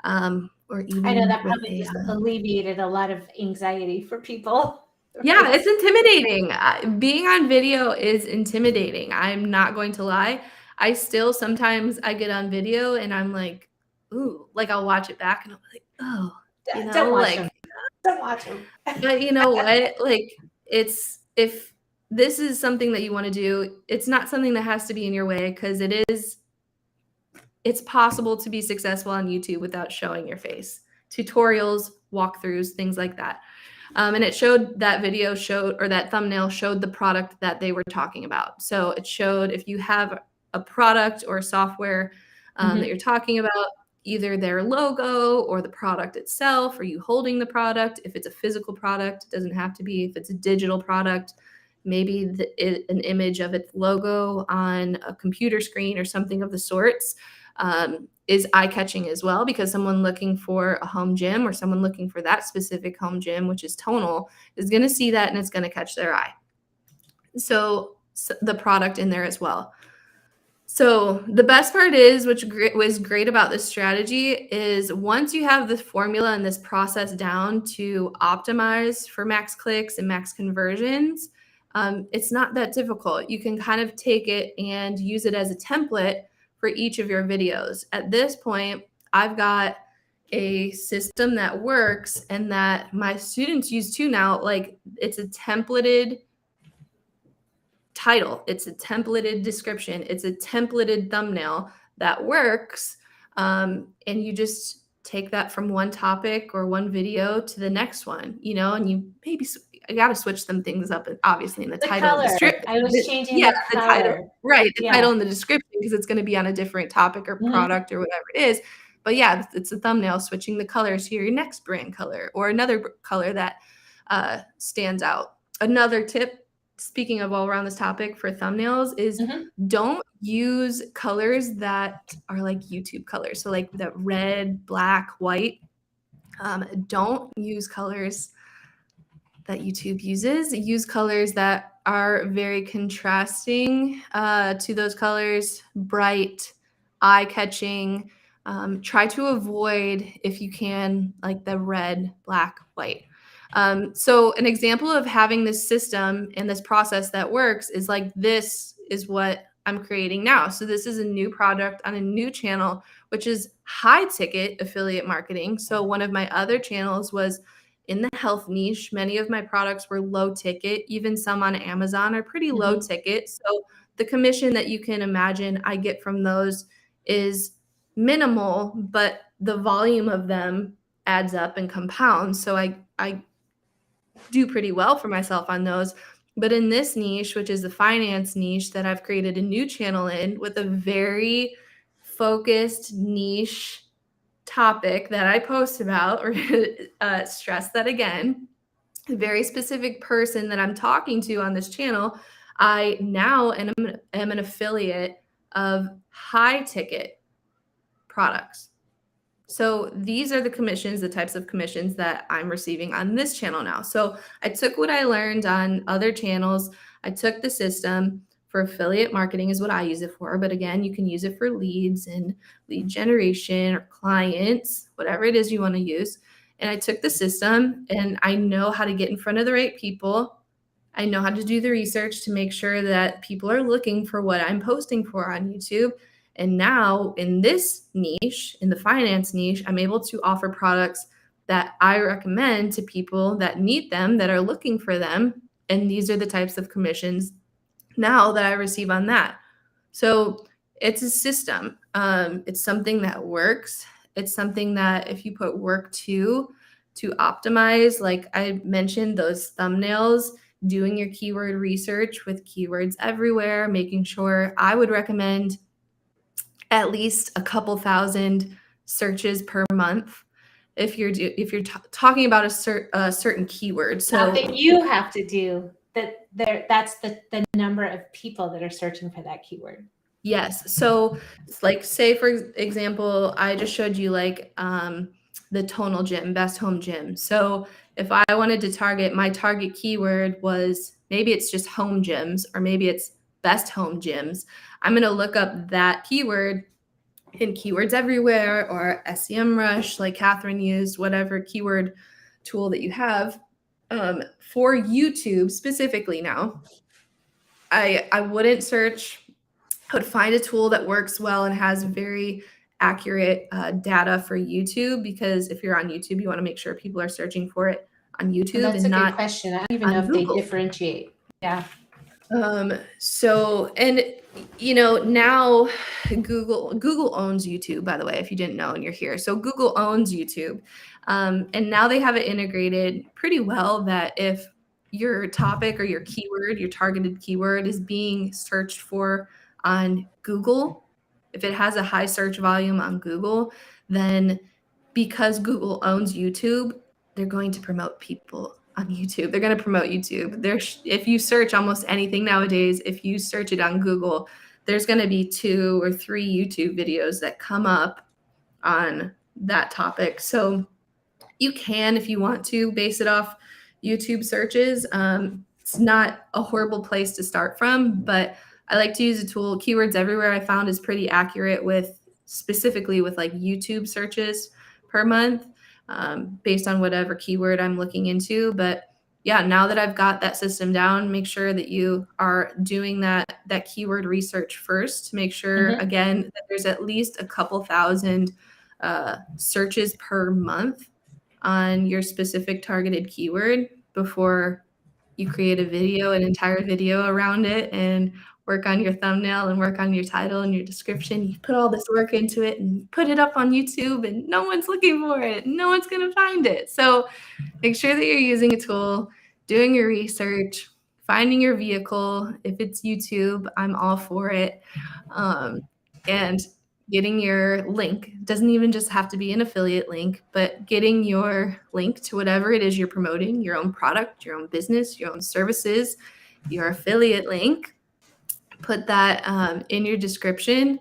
Or even I know that probably just alleviated a lot of anxiety for people. Right? Yeah, it's intimidating. Being on video is intimidating. I'm not going to lie. I still sometimes I get on video and I'm like, ooh, like I'll watch it back and I'll be like, oh, don't watch them. Don't watch them. But you know what? Like if this is something that you want to do, it's not something that has to be in your way because it is it's possible to be successful on YouTube without showing your face. Tutorials, walkthroughs, things like that. And it showed that video showed, or that thumbnail showed the product that they were talking about. So it showed if you have a product or software that you're talking about, either their logo or the product itself, or you holding the product. If it's a physical product, it doesn't have to be. If it's a digital product, maybe an image of its logo on a computer screen or something of the sorts. Is eye-catching as well, because someone looking for a home gym or someone looking for that specific home gym, which is tonal, is going to see that and it's going to catch their eye. So the product in there as well. So the best part is, which was great about this strategy, is once you have this formula and this process down to optimize for max clicks and max conversions, it's not that difficult. You can kind of take it and use it as a template for each of your videos. At this point, I've got a system that works and that my students use too now. Like, it's a templated title, it's a templated description, it's a templated thumbnail that works. And you just take that from one topic or one video to the next one, and you maybe I got to switch some things up, obviously, in the title color. and description. I was changing the color. Title, right? The title and the description, because it's going to be on a different topic or product or whatever it is. But yeah, it's a thumbnail, switching the colors to your next brand color or another color that stands out. Another tip, speaking of, while we're on this topic, for thumbnails, is don't use colors that are like YouTube colors. So like that red, black, white. Don't use colors that YouTube uses. Use colors that are very contrasting to those colors, bright, eye-catching. Try to avoid, if you can, like the red, black, white. So an example of having this system and this process that works is like, this is what I'm creating now. So this is a new product on a new channel, which is high ticket affiliate marketing. So one of my other channels was in the health niche. Many of my products were low ticket. Even some on Amazon are pretty low ticket. So the commission that you can imagine I get from those is minimal, but the volume of them adds up and compounds. So I do pretty well for myself on those. But in this niche, which is the finance niche that I've created a new channel in with a very focused niche topic that I post about, or stress that again, a very specific person that I'm talking to on this channel, I now am an affiliate of high ticket products. So these are the commissions, the types of commissions that I'm receiving on this channel now. So I took what I learned on other channels. I took the system for affiliate marketing, is what I use it for. But again, you can use it for leads and lead generation or clients, whatever it is you want to use. And I took the system and I know how to get in front of the right people. I know how to do the research to make sure that people are looking for what I'm posting for on YouTube. And now in this niche, in the finance niche, I'm able to offer products that I recommend to people that need them, that are looking for them. And these are the types of commissions now that I receive on that. So it's a system. It's something that works. It's something that if you put work to optimize, like I mentioned, those thumbnails, doing your keyword research with keywords everywhere, making sure, I would recommend at least a couple thousand searches per month if you're talking about a certain keyword. So not that you have to do that. That's the number of people that are searching for that keyword. Yes. So like, say for example, I just showed you like the tonal gym, best home gym. So if I wanted to target, my target keyword was, maybe it's just home gyms, or maybe it's best home gyms. I'm going to look up that keyword in Keywords Everywhere or SEMrush, like Catherine used, whatever keyword tool that you have. For YouTube specifically now, I wouldn't search. I would find a tool that works well and has very accurate data for YouTube, because if you're on YouTube, you want to make sure people are searching for it on YouTube. That's and a not good question. I don't even know if Google. they differentiate. Yeah. So, and Now Google owns YouTube, by the way, if you didn't know and you're here. So Google owns YouTube. And now they have it integrated pretty well that if your topic or your keyword, your targeted keyword is being searched for on Google, if it has a high search volume on Google, then because Google owns YouTube, they're going to promote people on YouTube. They're going to promote YouTube. If you search almost anything nowadays, if you search it on Google, there's going to be 2 or 3 YouTube videos that come up on that topic. So you can, if you want to, base it off YouTube searches. It's not a horrible place to start from, but I like to use a tool. Keywords Everywhere I found is pretty accurate specifically with like YouTube searches per month, based on whatever keyword I'm looking into. But yeah, now that I've got that system down, make sure that you are doing that keyword research first to make sure, again, that there's at least a couple thousand searches per month on your specific targeted keyword before you create an entire video around it, and work on your thumbnail and work on your title and your description. You put all this work into it and put it up on YouTube, and no one's looking for it. No one's going to find it. So make sure that you're using a tool, doing your research, finding your vehicle. If it's YouTube, I'm all for it. And getting your link. Doesn't even just have to be an affiliate link, but getting your link to whatever it is you're promoting, your own product, your own business, your own services, your affiliate link. Put that in your description.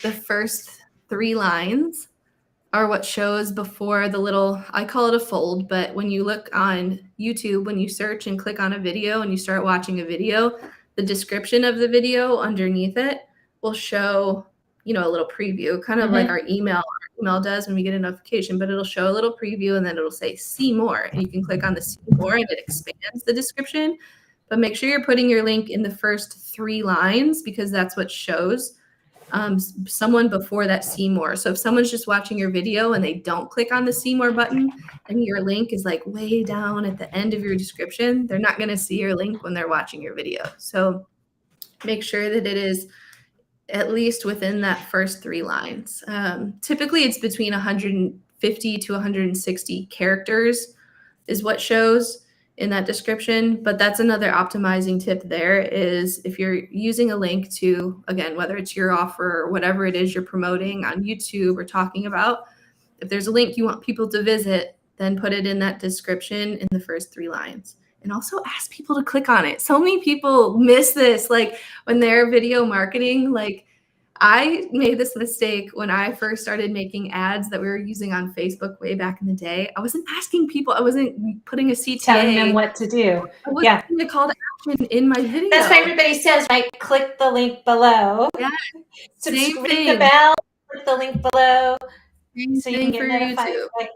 The first 3 lines are what shows before the little, I call it a fold, but when you look on YouTube, when you search and click on a video and you start watching a video, the description of the video underneath it will show, a little preview, kind of like our email does when we get a notification, but it'll show a little preview and then it'll say see more, and you can click on the see more and it expands the description. But make sure you're putting your link in the first 3 lines, because that's what shows someone before that see more. So if someone's just watching your video and they don't click on the see more button and your link is like way down at the end of your description, they're not going to see your link when they're watching your video. So make sure that it is at least within that first 3 lines. Typically it's between 150 to 160 characters is what shows in that description. But that's another optimizing tip there, is if you're using a link to, again, whether it's your offer or whatever it is you're promoting on YouTube or talking about, if there's a link you want people to visit, then put it in that description in the first 3 lines. And also ask people to click on it. So many people miss this, like when they're video marketing. Like I made this mistake when I first started making ads that we were using on Facebook way back in the day. I wasn't asking people. I wasn't putting a CTA. Telling them what to do. I wasn't putting a call to action in my video. That's why everybody says, right? Click the link below. Yeah. Subscribe the bell. Click the link below. So you can get notified.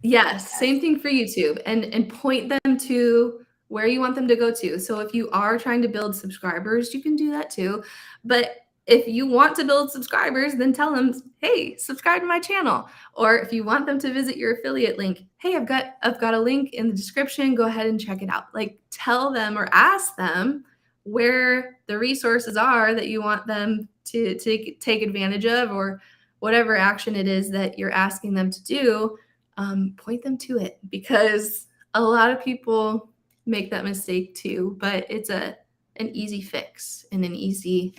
Yes. Same thing for YouTube. And point them to where you want them to go to. So if you are trying to build subscribers, you can do that too. But if you want to build subscribers, then tell them, hey, subscribe to my channel. Or if you want them to visit your affiliate link, hey, I've got a link in the description. Go ahead and check it out. Like tell them or ask them where the resources are that you want them to take advantage of, or whatever action it is that you're asking them to do. Point them to it, because a lot of people make that mistake too, but it's an easy fix and an easy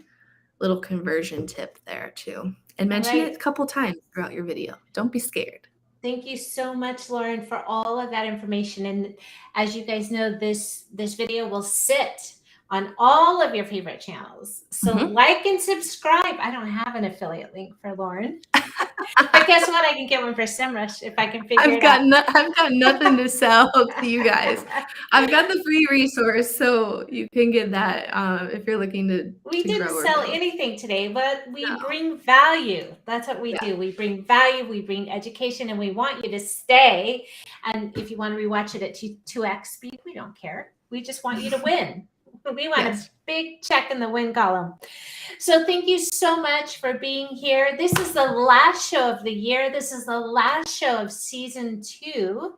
little conversion tip there too. And mention it a couple times throughout your video. Don't be scared. Thank you so much, Lauren, for all of that information. And as you guys know, this video will sit on all of your favorite channels. So like and subscribe. I don't have an affiliate link for Lauren. But guess what? I can get one for SEMrush if I can figure it out. I've got nothing to sell to you guys. I've got the free resource, so you can get that if you're looking to. We didn't sell anything today, but we bring value. That's what we do. We bring value, we bring education, and we want you to stay. And if you want to rewatch it at 2x speed, we don't care. We just want you to win. We want a big check in the win column. So thank you so much for being here. This is the last show of the year. This is the last show of season 2.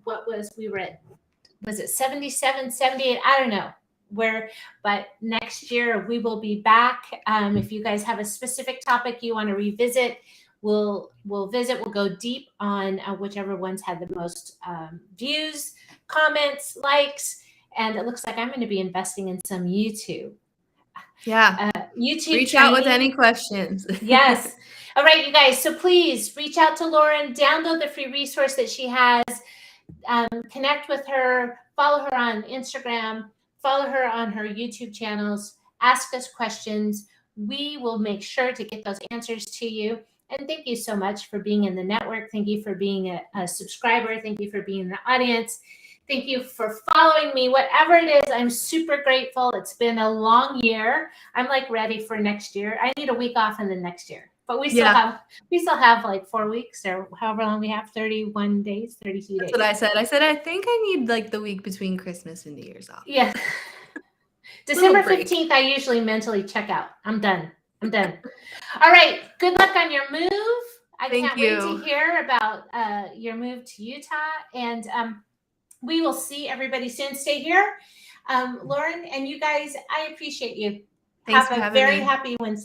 Was it 77, 78? I don't know. but next year we will be back. If you guys have a specific topic you want to revisit, we'll visit. We'll go deep on whichever ones had the most views, comments, likes, and it looks like I'm going to be investing in some YouTube. Yeah. YouTube Reach out with training. any questions. Yes. All right, you guys. So please reach out to Lauren, download the free resource that she has, connect with her, follow her on Instagram, follow her on her YouTube channels, ask us questions. We will make sure to get those answers to you. And thank you so much for being in the network. Thank you for being a subscriber. Thank you for being in the audience. Thank you for following me. Whatever it is, I'm super grateful. It's been a long year. I'm like ready for next year. I need a week off in the next year, but we still have like 4 weeks or however long we have, 31 days, 32 days. That's what I said. I said, I think I need like the week between Christmas and New Year's off. Yeah. December 15th, I usually mentally check out. I'm done. All right. Good luck on your move. I can't wait to hear about your move to Utah. And we will see everybody soon. Stay here. Lauren and you guys, I appreciate you. Thanks Have for a having very me. happy Wednesday.